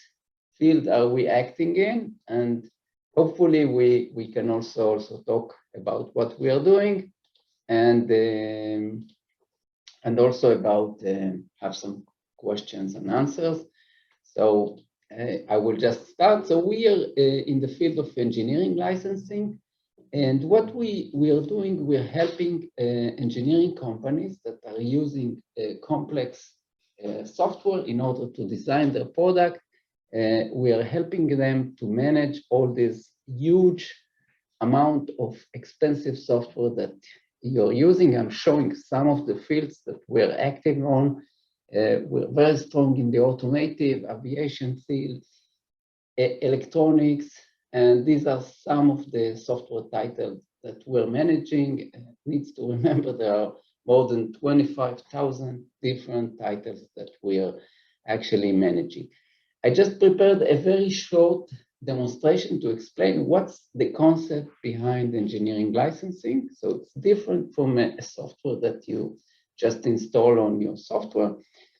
field are we acting in, and hopefully we can also talk about what we are doing, and also about have some questions and answers. So I will just start. So we are in the field of engineering licensing, and what we are doing, we're helping engineering companies that are using complex software in order to design their product. We are helping them to manage all this huge amount of expensive software that you're using. I'm showing some of the fields that we're active on. We're very strong in the automotive, aviation fields, electronics, and these are some of the software titles that we're managing. Needs to remember there are more than 25,000 different titles that we are actually managing. I just prepared a very short demonstration to explain what's the concept behind engineering licensing. So it's different from a software that you just install on your software.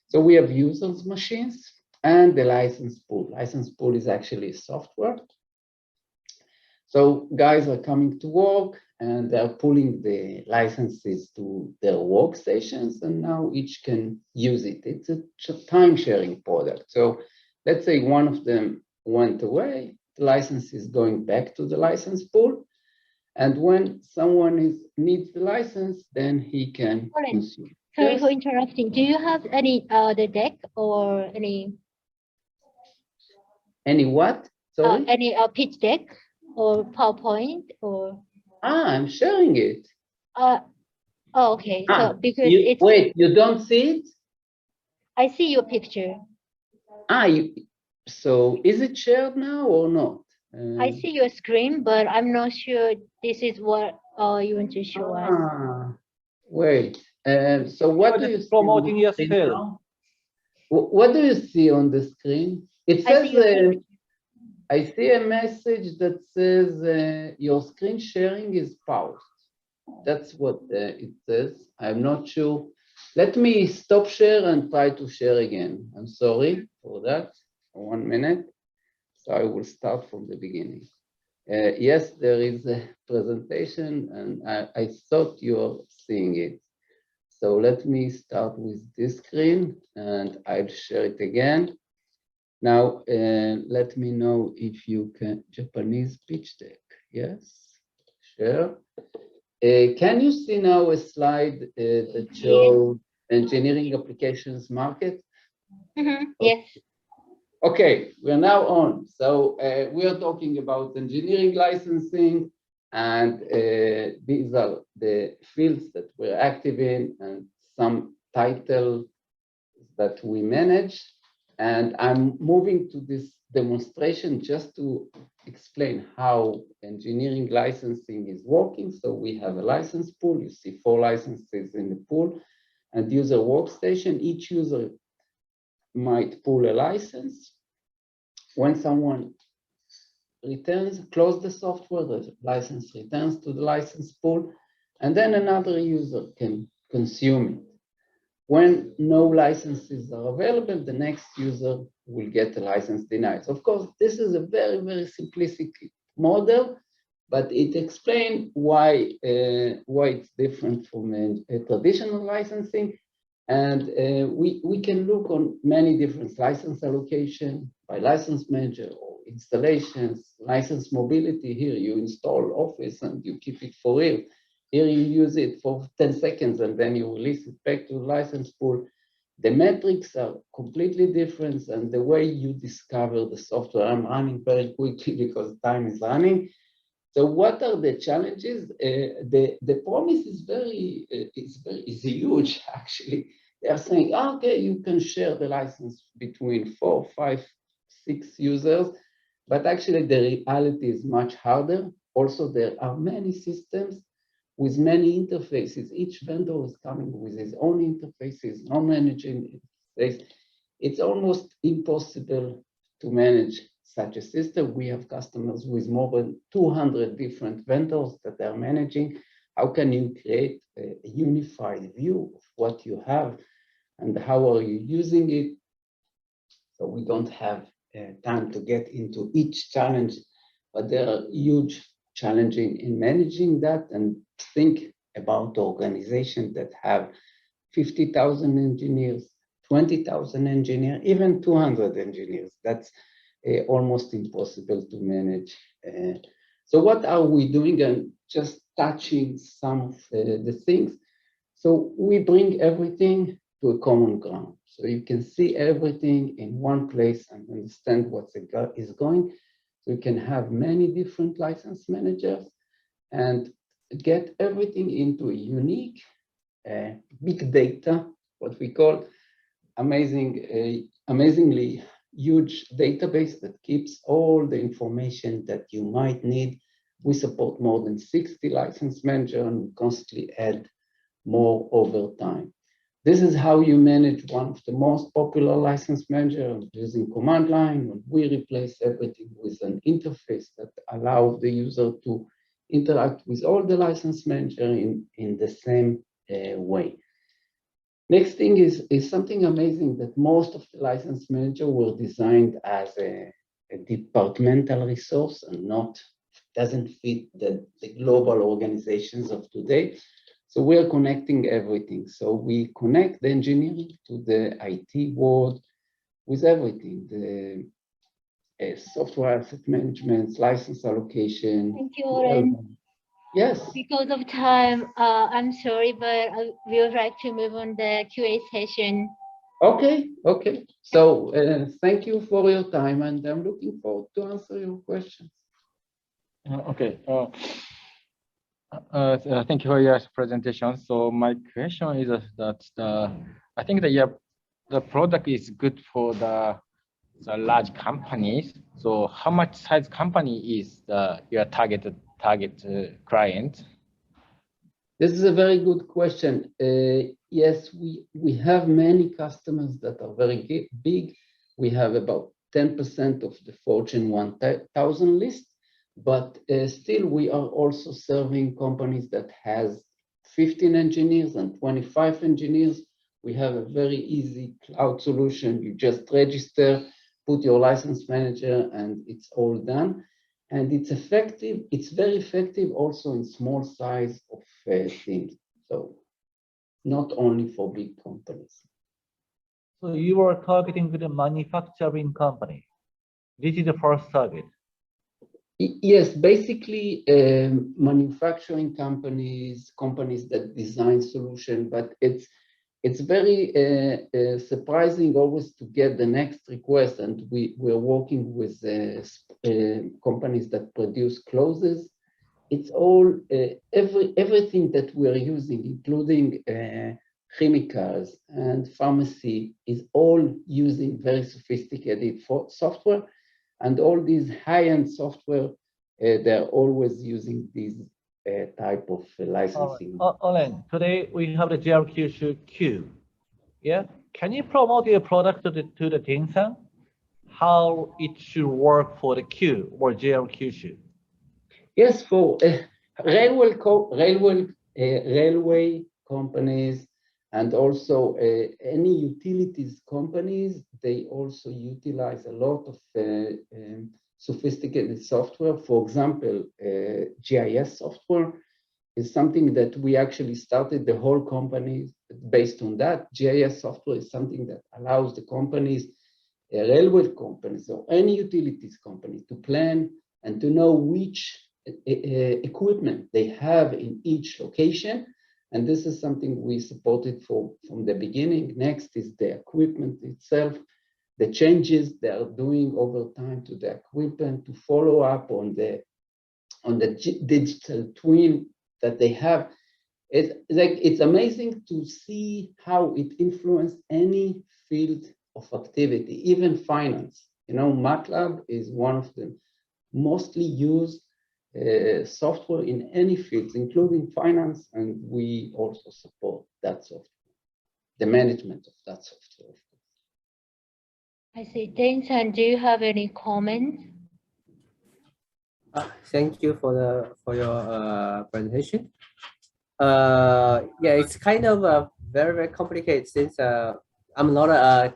So we have users' machines and the license pool. License pool is actually software. So guys are coming to work and they're pulling the licenses to their workstations, and now each can use it. It's a time-sharing product. So let's say one of them went away, the license is going back to the license pool. And when someone needs the license, then he can consume. Sorry for interrupting. Do you have any the deck or any what? Sorry? Any pitch deck or PowerPoint or? I'm sharing it. Oh, okay. So because it's wait, you don't see it? I see your picture. So is it shared now or not? I see your screen, but I'm not sure this is what you want to show us. Wait. So what do you see? Promoting yourself. What do you see on the screen? It says I see a message that says your screen sharing is paused. That's what it says. I'm not sure. Let me stop share and try to share again. I'm sorry for that. 1 minute. So I will start from the beginning. Yes, there is a presentation, and I thought you are seeing it. So let me start with this screen, and I'll share it again. Now, let me know if you can, Japanese pitch deck, yes, share. Can you see now a slide that shows engineering applications market? Yes. Okay, we're now on. So we are talking about engineering licensing, and these are the fields that we're active in and some titles that we manage. And I'm moving to this demonstration just to explain how engineering licensing is working. So we have a license pool. You see 4 licenses in the pool and user workstation. Each user might pull a license. When someone close the software, the license returns to the license pool, and then another user can consume it. When no licenses are available, the next user will get a license denied. Of course, this is a very, very simplistic model, but it explains why it's different from a traditional licensing. And we can look on many different license allocation by license manager or installations, license mobility. Here you install Office and you keep it for real. Here you use it for 10 seconds and then you release it back to the license pool. The metrics are completely different, and the way you discover the software. I'm running very quickly because time is running. So what are the challenges? The promise is is huge, actually. They are saying, okay, you can share the license between 4, 5, 6 users, but actually the reality is much harder. Also, there are many systems with many interfaces. Each vendor is coming with his own interfaces, non-managing interface. It's almost impossible to manage such a system. We have customers with more than 200 different vendors that are managing. How can you create a unified view of what you have and how are you using it? So we don't have time to get into each challenge, but there are huge challenges in managing that. And think about organizations that have 50,000 engineers, 20,000 engineers, even 200 engineers. That's almost impossible to manage. So what are we doing? And just touching some of the things. So we bring everything to a common ground. So you can see everything in one place and understand what is going. So you can have many different license managers and get everything into a unique big data, what we call amazingly huge database that keeps all the information that you might need. We support more than 60 license managers and we constantly add more over time. This is how you manage one of the most popular license managers using command line. When we replace everything with an interface that allows the user to interact with all the license manager in the same way. Next thing is something amazing that most of the license manager were designed as a departmental resource and doesn't fit the global organizations of today. So we are connecting everything. So we connect the engineering to the IT world with everything, the software asset management, license allocation. Thank you, Oren. Yes. Because of time, I'm sorry, but we would like to move on the QA session. Okay. So thank you for your time, and I'm looking forward to answer your questions. Okay. Thank you for your presentation. So my question is that I think the product is good for the large companies. So how much size company is your target client? This is a very good question. Yes, we have many customers that are very big. We have about 10% of the Fortune 1000 list, but still we are also serving companies that has 15 engineers and 25 engineers. We have a very easy cloud solution. You just register, put your license manager, and it's all done. And it's effective. It's very effective also in small size of teams. So not only for big companies. So you are targeting with a manufacturing company. This is the first target. Yes, basically manufacturing companies that design solution, but it's very surprising always to get the next request, and we're working with companies that produce clothes. It's all everything that we're using, including chemicals and pharmacy, is all using very sophisticated software, and all these high-end software, they're always using these type of licensing. Olen, today we have the GR Kyushu Q. Yeah, can you promote your product to the Tinsan? How it should work for the Q or GR Kyushu? Yes, for railway companies and also any utilities companies, they also utilize a lot of sophisticated software. For example, GIS software is something that we actually started the whole company based on that. GIS software is something that allows the companies, railway companies or any utilities company, to plan and to know which equipment they have in each location. And this is something we supported from the beginning. Next is the equipment itself, the changes they are doing over time to the equipment, to follow up on the digital twin that they have. It's amazing to see how it influenced any field of activity, even finance. You know, MATLAB is one of the mostly used software in any fields, including finance, and we also support that software, the management of that software. I see. Thanks. And do you have any comments? Thank you for your presentation. Yeah, it's kind of very complicated since I'm not a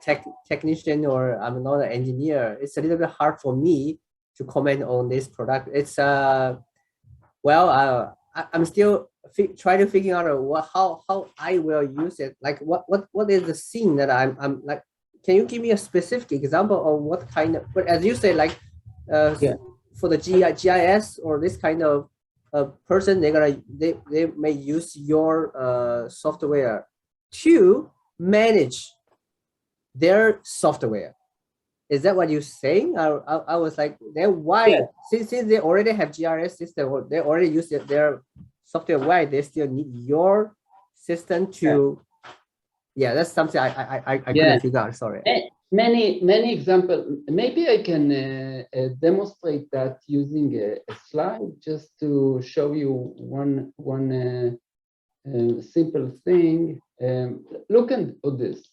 technician or I'm not an engineer. It's a little bit hard for me to comment on this product. It's well, I'm still trying to figure out how I will use it. Like what is the scene that I'm like? Can you give me a specific example of what kind of? But as you say, like for the GIS or this kind of person, they may use your software to manage their software. Is that what you're saying? I was like, then why? Since they already have GIS system, or they already use their software, why they still need your system to? Yeah, that's something I couldn't figure out. Sorry. Many examples. Maybe I can demonstrate that using a slide just to show you one simple thing. Look at this.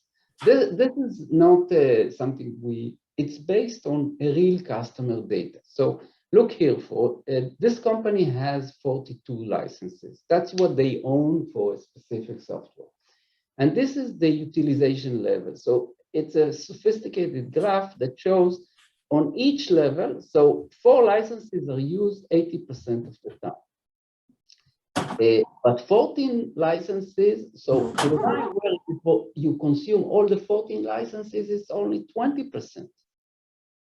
This is not something it's based on a real customer data. So look here, for this company has 42 licenses. That's what they own for a specific software. And this is the utilization level. So it's a sophisticated graph that shows on each level. So 4 licenses are used 80% of the time. But 14 licenses, so the time where you consume all the 14 licenses is only 20%.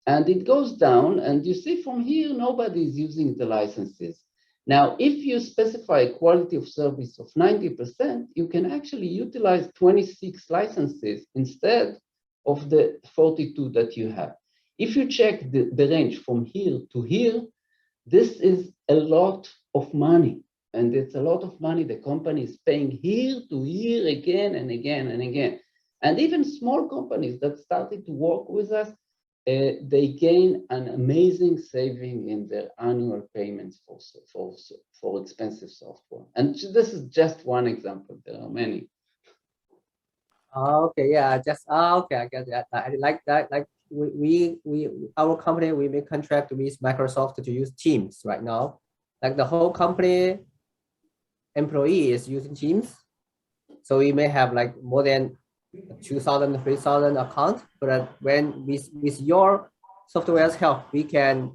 And it goes down, and you see from here, nobody is using the licenses. Now, if you specify a quality of service of 90%, you can actually utilize 26 licenses instead of the 42 that you have. If you check the range from here to here, this is a lot of money. And it's a lot of money the company is paying here to here again and again and again. And even small companies that started to work with us, they gain an amazing saving in their annual payments for expensive software. And this is just one example. There are many. Okay, yeah, okay, I get that. I like that. Like our company, we make contract with Microsoft to use Teams right now. Like the whole company employee is using Teams. So we may have like more than 2,000, 3,000 accounts, but when with your software's help, we can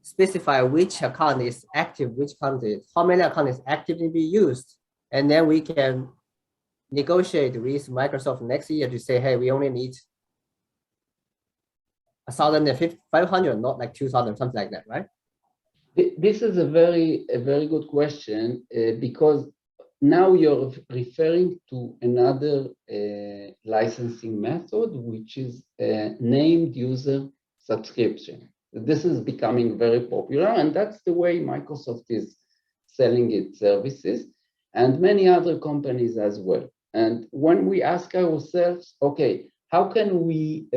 specify which account is active, which account is, how many accounts is actively being used. And then we can negotiate with Microsoft next year to say, hey, we only need 1,500, not like 2,000, something like that, right? This is a very good question because now you're referring to another licensing method, which is named user subscription. This is becoming very popular, and that's the way Microsoft is selling its services, and many other companies as well. And when we ask ourselves, okay, how can we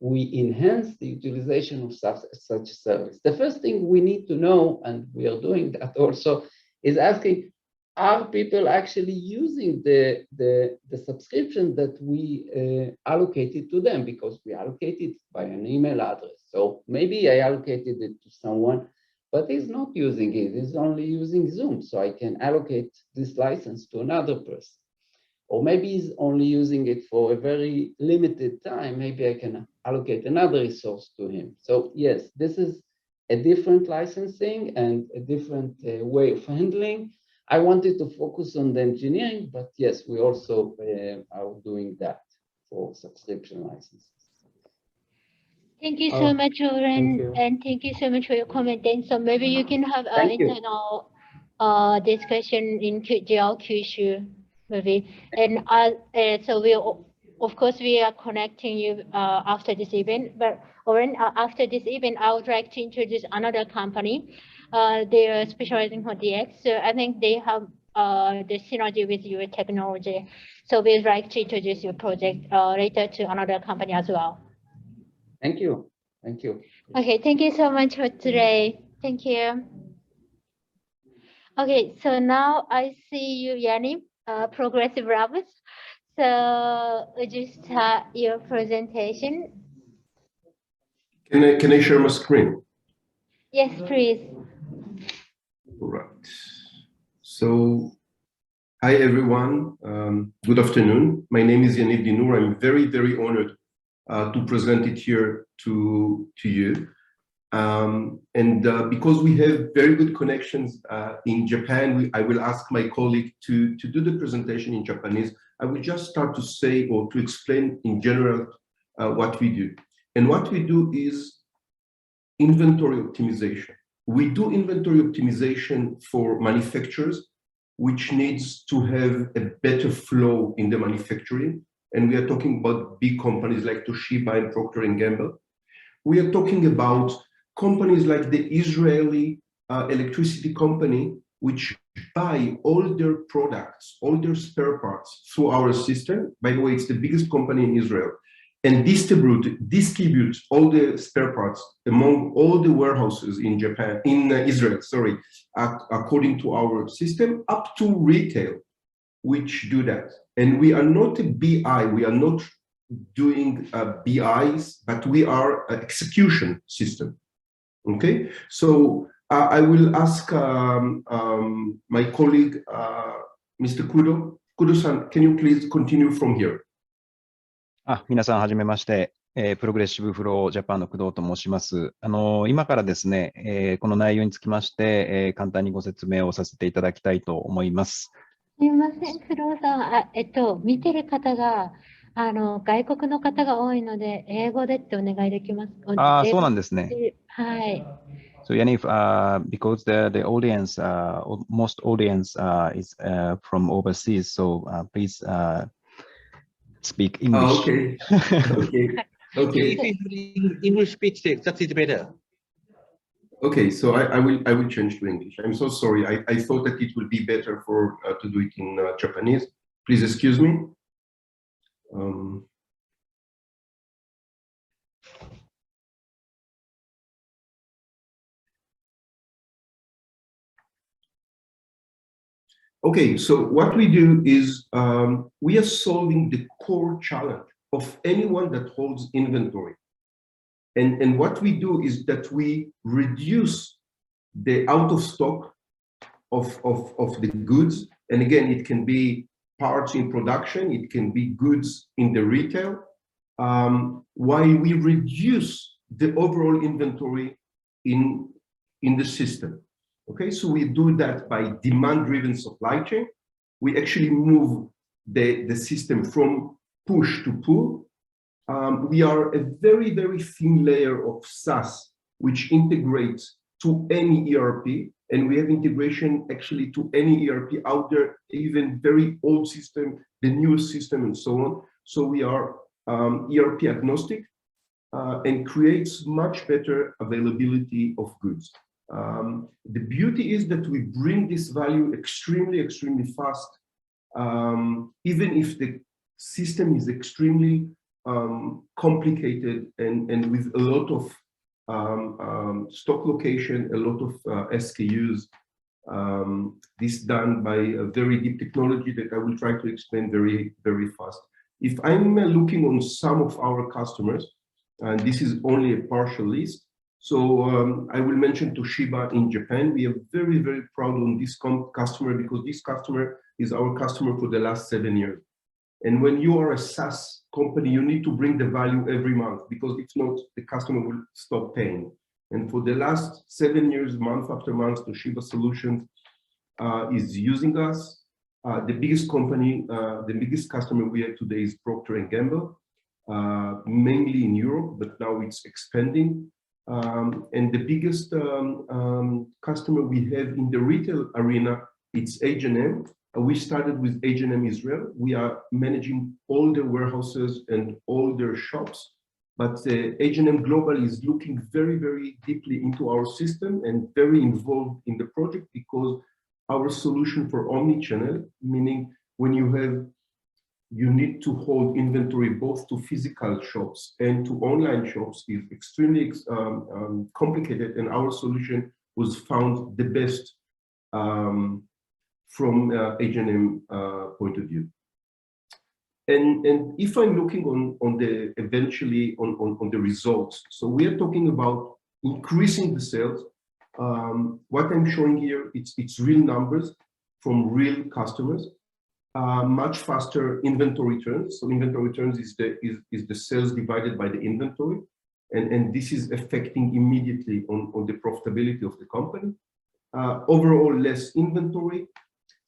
enhance the utilization of such service? The first thing we need to know, and we are doing that also, is asking, are people actually using the subscription that we allocated to them? Because we allocated by an email address. So maybe I allocated it to someone, but he's not using it. He's only using Zoom. So I can allocate this license to another person. Or maybe he's only using it for a very limited time. Maybe I can allocate another resource to him. So yes, this is a different licensing and a different way of handling. I wanted to focus on the engineering, but yes, we also are doing that for subscription licenses. Thank you so much, Oren, you. and thank you so much for your comment. Then, so maybe you can have an internal discussion in GL Kyushu, maybe. And so we, of course, we are connecting you after this event. But Oren, after this event, I would like to introduce another company. They are specializing for DX. So I think they have the synergy with your technology. So we'd like to introduce your project later to another company as well. Thank you. Thank you. Okay, thank you so much for today. Thank you. Okay, so now I see you, Yanni, Progressive Labs. So would you start your presentation? Can I share my screen? Yes, please. All right. So, hi everyone. Good afternoon. My name is Yannick Dinour. I'm very, very honored to present it here to you. Because we have very good connections in Japan, I will ask my colleague to do the presentation in Japanese. I will just start to say or to explain in general what we do. And what we do is inventory optimization. We do inventory optimization for manufacturers, which needs to have a better flow in the manufacturing. And we are talking about big companies like Toshiba and Procter & Gamble. We are talking about companies like the Israeli electricity company, which buy all their products, all their spare parts through our system. By the way, it's the biggest company in Israel. And distribute all the spare parts among all the warehouses in Israel, according to our system, up to retail, which do that. And we are not a BI, we are not doing BIs, but we are an execution system. Okay, so I will ask my colleague, Mr. Kudo. Kudo-san, can you please continue from here? 皆さん、はじめまして。プログレッシブフロージャパンの工藤と申します。今からですね、この内容につきまして、簡単にご説明をさせていただきたいと思います。すみません、工藤さん。見てる方が、外国の方が多いので、英語でってお願いできますか？そうなんですね。はい。So, Yanif, because the audience, most audience is from overseas, so please speak English. Okay. Okay. English speech, that is better. Okay, so I will change to English. I'm so sorry. I thought that it would be better for to do it in Japanese. Please excuse me. Okay, so what we do is we are solving the core challenge of anyone that holds inventory. And what we do is that we reduce the out of stock of the goods. And again, it can be parts in production, it can be goods in the retail, while we reduce the overall inventory in the system. Okay, so we do that by demand-driven supply chain. We actually move the system from push to pull. We are a very, very thin layer of SaaS, which integrates to any ERP, and we have integration actually to any ERP out there, even very old system, the newest system, and so on. So we are ERP agnostic and creates much better availability of goods. The beauty is that we bring this value extremely, extremely fast, even if the system is extremely complicated and with a lot of stock location, a lot of SKUs. This done by a very deep technology that I will try to explain very, very fast. If I'm looking on some of our customers, and this is only a partial list, so I will mention Toshiba in Japan. We are very, very proud on this customer because this customer is our customer for the last 7 years. And when you are a SaaS company, you need to bring the value every month because if not, the customer will stop paying. And for the last 7 years, month after month, Toshiba Solutions is using us. The biggest company, the biggest customer we have today is Procter & Gamble, mainly in Europe, but now it's expanding. And the biggest customer we have in the retail arena, it's H&M. We started with H&M Israel. We are managing all the warehouses and all their shops, but H&M Global is looking very, very deeply into our system and very involved in the project because our solution for omni-channel, meaning when you need to hold inventory both to physical shops and to online shops is extremely complicated, and our solution was found the best from H&M point of view. And if I'm looking on the eventually on the results, so we are talking about increasing the sales. What I'm showing here, it's real numbers from real customers. Much faster inventory turns. So inventory turns is the sales divided by the inventory, and this is affecting immediately on the profitability of the company. Overall, less inventory.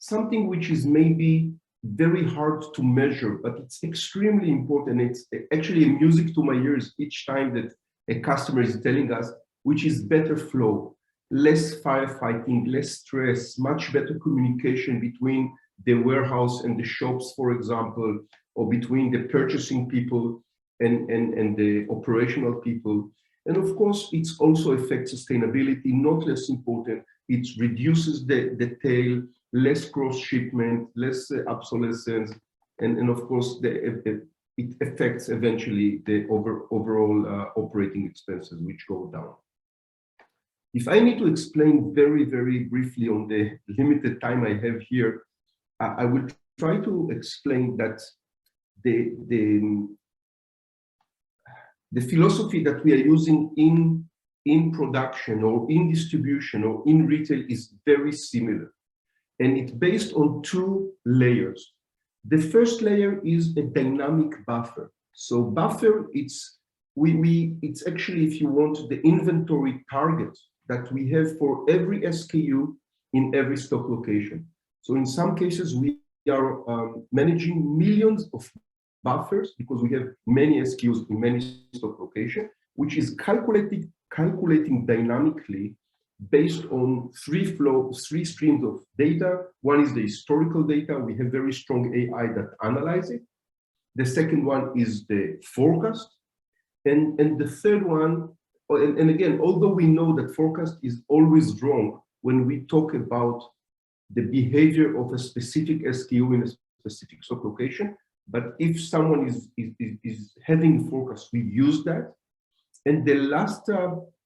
Something which is maybe very hard to measure, but it's extremely important. It's actually music to my ears each time that a customer is telling us, which is better flow, less firefighting, less stress, much better communication between the warehouse and the shops, for example, or between the purchasing people and the operational people. And of course, it also affects sustainability, not less important. It reduces the tail, less cross shipment, less obsolescence, and of course, it affects eventually the overall operating expenses, which go down. If I need to explain very, very briefly on the limited time I have here, I will try to explain that the philosophy that we are using in production or in distribution or in retail is very similar. And it's based on 2 layers. The first layer is a dynamic buffer. So buffer, it's actually, if you want, the inventory target that we have for every SKU in every stock location. So in some cases, we are managing millions of buffers because we have many SKUs in many stock locations, which is calculating dynamically based on 3 streams of data. One is the historical data. We have very strong AI that analyze it. The second one is the forecast. And the third one, and again, although we know that forecast is always wrong when we talk about the behavior of a specific SKU in a specific stock location, but if someone is having forecast, we use that. And the last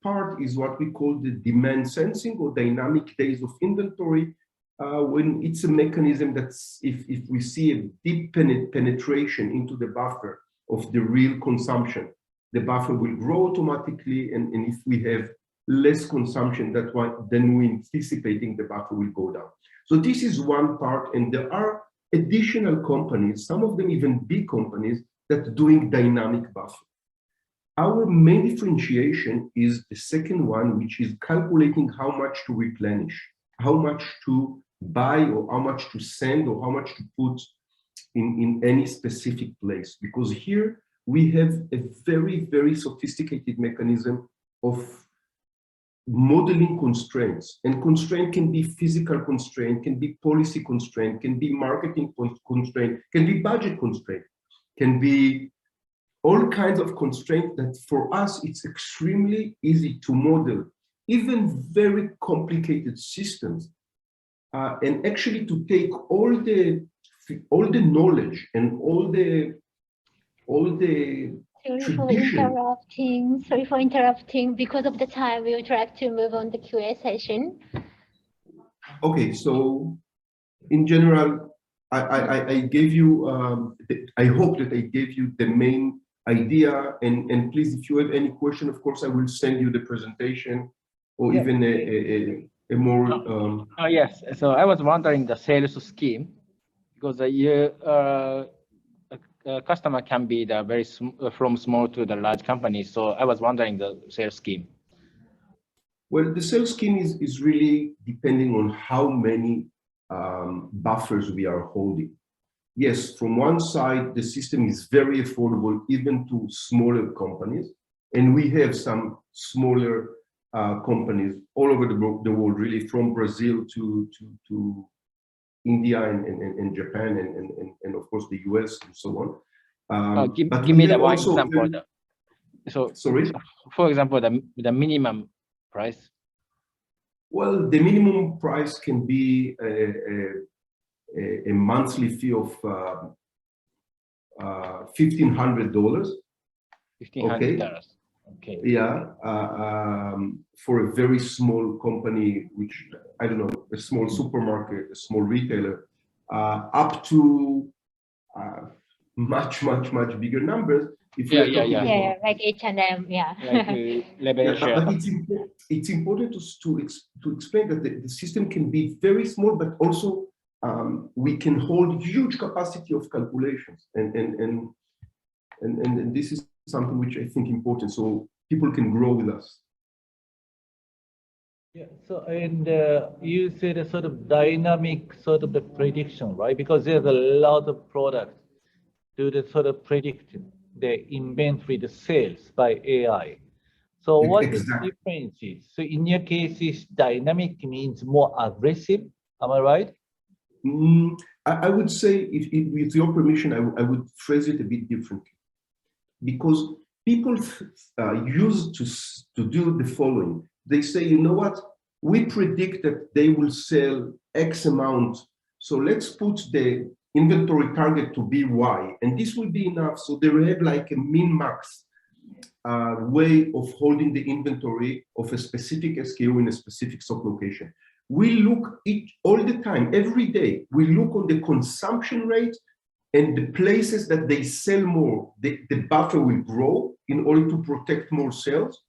part is what we call the demand sensing or dynamic days of inventory, when it's a mechanism that's if we see a deep penetration into the buffer of the real consumption, the buffer will grow automatically, and if we have less consumption, then we anticipating the buffer will go down. So this is one part, and there are additional companies, some of them even big companies, that are doing dynamic buffer. Our main differentiation is the second one, which is calculating how much to replenish, how much to buy, or how much to send, or how much to put in any specific place. Because here we have a very, very sophisticated mechanism of modeling constraints, and constraint can be physical constraint, can be policy constraint, can be marketing constraint, can be budget constraint, can be all kinds of constraints that for us, it's extremely easy to model, even very complicated systems, and actually to take all the knowledge and all the Sorry for interrupting. Because of the time, we would like to move on the QA session. Okay, so in general, I gave you, I hope that I gave you the main idea, and please, if you have any question, of course, I will send you the presentation or even a more. Oh, yes, so I was wondering the sales scheme, because a customer can be the from small to the large company. So I was wondering the sales scheme. Well, the sales scheme is really depending on how many buffers we are holding. Yes, from one side, the system is very affordable even to smaller companies. And we have some smaller companies all over the world, really, from Brazil to India and Japan and of course the US and so on. Give me the one example. Sorry? For example, the minimum price. Well, the minimum price can be a monthly fee of $1,500. $1,500. Okay. Yeah, for a very small company, which I don't know, a small supermarket, a small retailer, up to much bigger numbers. If Yeah, like H&M, yeah. But it's important to explain that the system can be very small, but also we can hold huge capacity of calculations, and this is something which I think important, so people can grow with us. Yeah. So, and you said a sort of dynamic sort of the prediction, right? Because there's a lot of products to the sort of predict the inventory, the sales by AI. So what is the difference? So in your case, is dynamic means more aggressive? Am I right? I would say, with your permission, I would phrase it a bit differently. Because people used to do the following. They say, you know what? We predict that they will sell X amount. So let's put the inventory target to be Y, and this will be enough. So they have like a min-max way of holding the inventory of a specific SKU in a specific stock location. We look all the time, every day, we look on the consumption rate and the places that they sell more, the buffer will grow in order to protect more sales.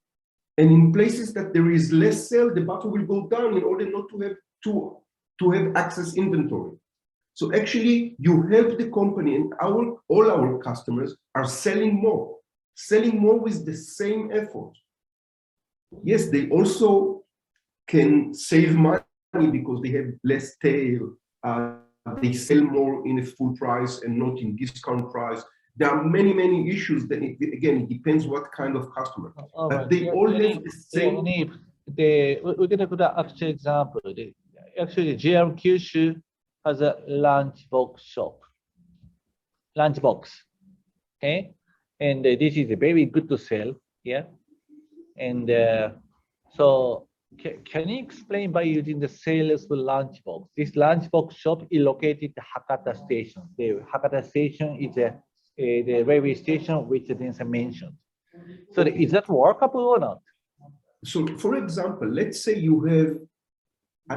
And in places that there is less sale, the buffer will go down in order not to have excess inventory. So actually, you help the company, and all our customers are selling more with the same effort. Yes, they also can save money because they have less tail. They sell more in a full price and not in discount price. There are many issues that, again, it depends what kind of customer. But they all have the same. We're going to put an actual example. Actually, JR Kyushu has a lunchbox shop. Lunchbox, okay? And this is very good to sell, yeah? And so can you explain by using the sales for lunchbox? This lunchbox shop is located at Hakata Station. The Hakata Station is the railway station which is mentioned. So is that workable or not? So for example, let's say you have,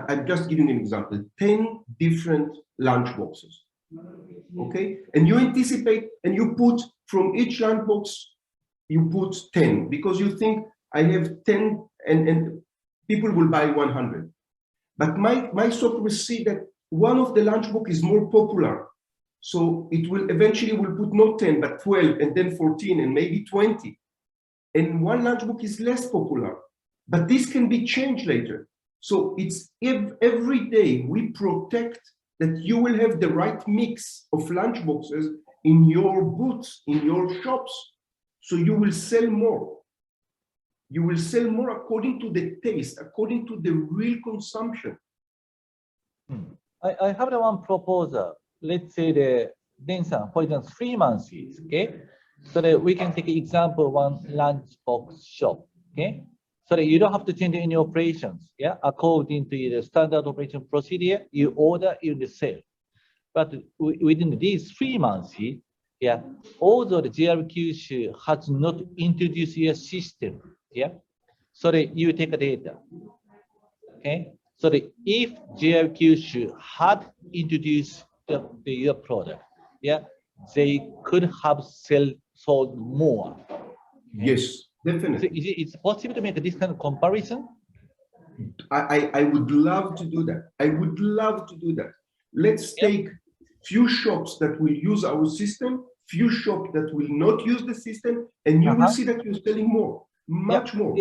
I'm just giving an example, 10 different lunchboxes, okay? And you anticipate, and you put from each lunchbox, you put 10, because you think I have 10 and people will buy 100. But my software will see that one of the lunchbox is more popular. So it will eventually put not 10, but 12, and then 14, and maybe 20. And one lunchbox is less popular, but this can be changed later. So it's every day we protect that you will have the right mix of lunchboxes in your booths, in your shops, so you will sell more. You will sell more according to the taste, according to the real consumption. I have the one proposal. Let's say the Densan, for example, 3 months, okay? So that we can take example one lunchbox shop, okay? So that you don't have to change any operations, yeah? According to the standard operation procedure, you order, you sell. But within these 3 months, yeah, although the JR Kyushu has not introduced your system, yeah, so that you take the data, okay? So that if JR Kyushu had introduced your product, yeah, they could have sold more. Yes, definitely. So it's possible to make this kind of comparison? I would love to do that. I would love to do that. Let's take few shops that will use our system, few shops that will not use the system, and you will see that you're selling more, much more.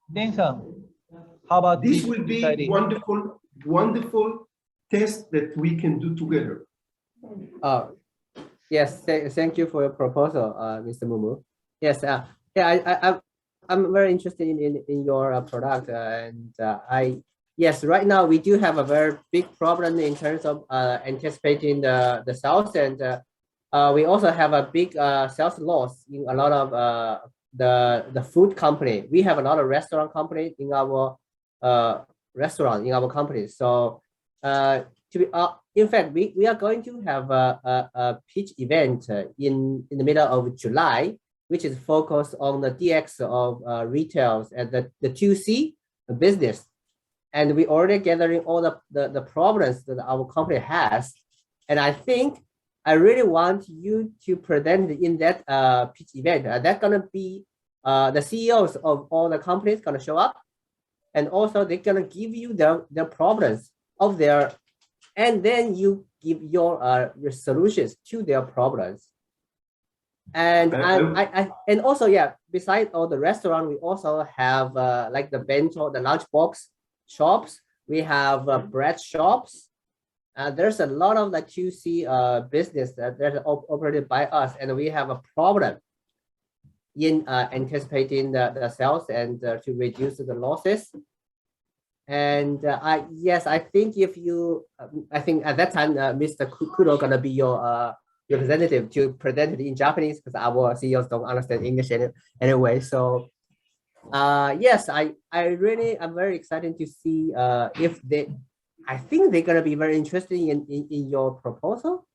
Then, how about this will be wonderful, wonderful test that we can do together. Yes, thank you for your proposal, Mr. Mumu. Yes, I'm very interested in your product, and yes, right now we do have a very big problem in terms of anticipating the sales, and we also have a big sales loss in a lot of the food company. We have a lot of restaurant company in our restaurant in our company. So in fact, we are going to have a pitch event in the middle of July, which is focused on the DX of retails and the 2C business. And we already gathering all the problems that our company has. And I think I really want you to present in that pitch event. That's gonna be the CEOs of all the companies gonna show up. And also they're gonna give you the problems of their, and then you give your solutions to their problems. And and also, yeah, besides all the restaurant, we also have like the bento, the lunchbox shops. We have bread shops. There's a lot of the 2C business that are operated by us, and we have a problem in anticipating the sales and to reduce the losses. And yes, I think if you, I think at that time, Mr. Kudo gonna be your representative to present it in Japanese, because our CEOs don't understand English anyway. So yes, I'm very excited to see if I think they're gonna be very interested in your proposal.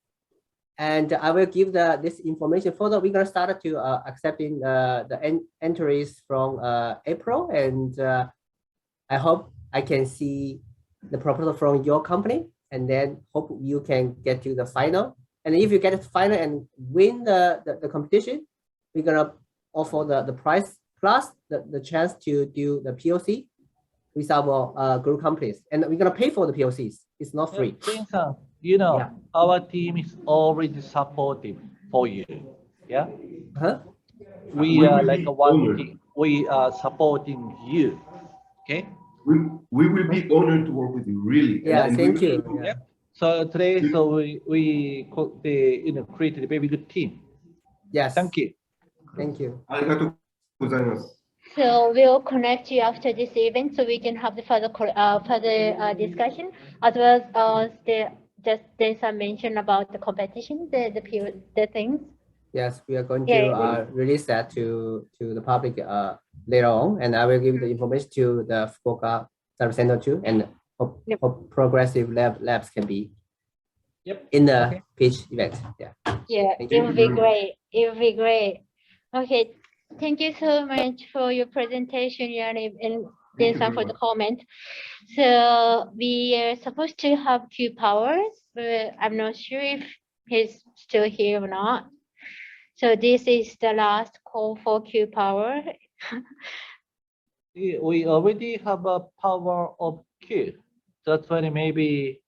And I will give this information further. We're gonna start to accepting the entries from April, and I hope I can see the proposal from your company, and then hope you can get to the final. And if you get to the final and win the competition, we're gonna offer the prize plus the chance to do the POC with our group companies, and we're gonna pay for the POCs. It's not free. You know, our team is already supportive for you. Yeah. We are like a one team. We are supporting you. Okay. We will be honored to work with you, really. Yeah, thank you. Yeah. So today, we created a very good team. Yes. Thank you. Thank you. So we'll connect you after this event, so we can have the further discussion, as well as there's some mention about the competition, the things. Yes, we are going to release that to the public later on, and I will give the information to the Fukuoka Service Center too, and hope progressive labs can be in the pitch event. Yeah, it would be great. It would be great. Okay, thank you so much for your presentation, Yanni, and Densan for the comment. So we are supposed to have Q Powers, but I'm not sure if he's still here or not. So this is the last call for Q Power. We already have a power of Q. That's why maybe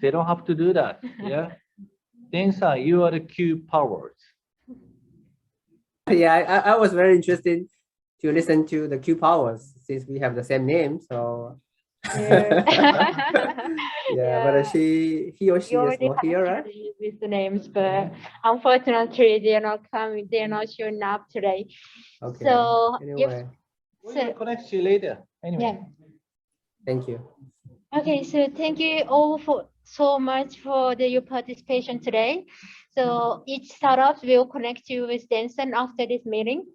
they don't have to do that. Yeah. Densan, you are the Q powers. Yeah, I was very interested to listen to the Q Powers since we have the same name. So but he or she is not here, right? With the names, but unfortunately they're not coming. They're not showing up today. Okay. So anyway. We'll connect you later. Anyway. Yeah. Thank you. Okay, so thank you all for so much for your participation today. So each startup will connect you with Denson after this meeting.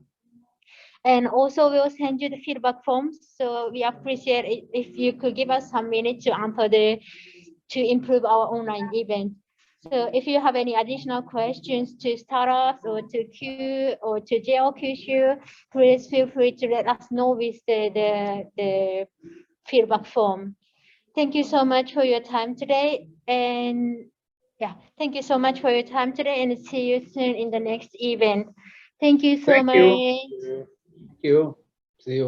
And also we'll send you the feedback forms. So we appreciate it if you could give us some minutes to answer to improve our online event. So if you have any additional questions to startups or to Q or to JLQSU, please feel free to let us know with the feedback form. Thank you so much for your time today. And yeah, thank you so much for your time today, and see you soon in the next event. Thank you so much. Thank you. See you.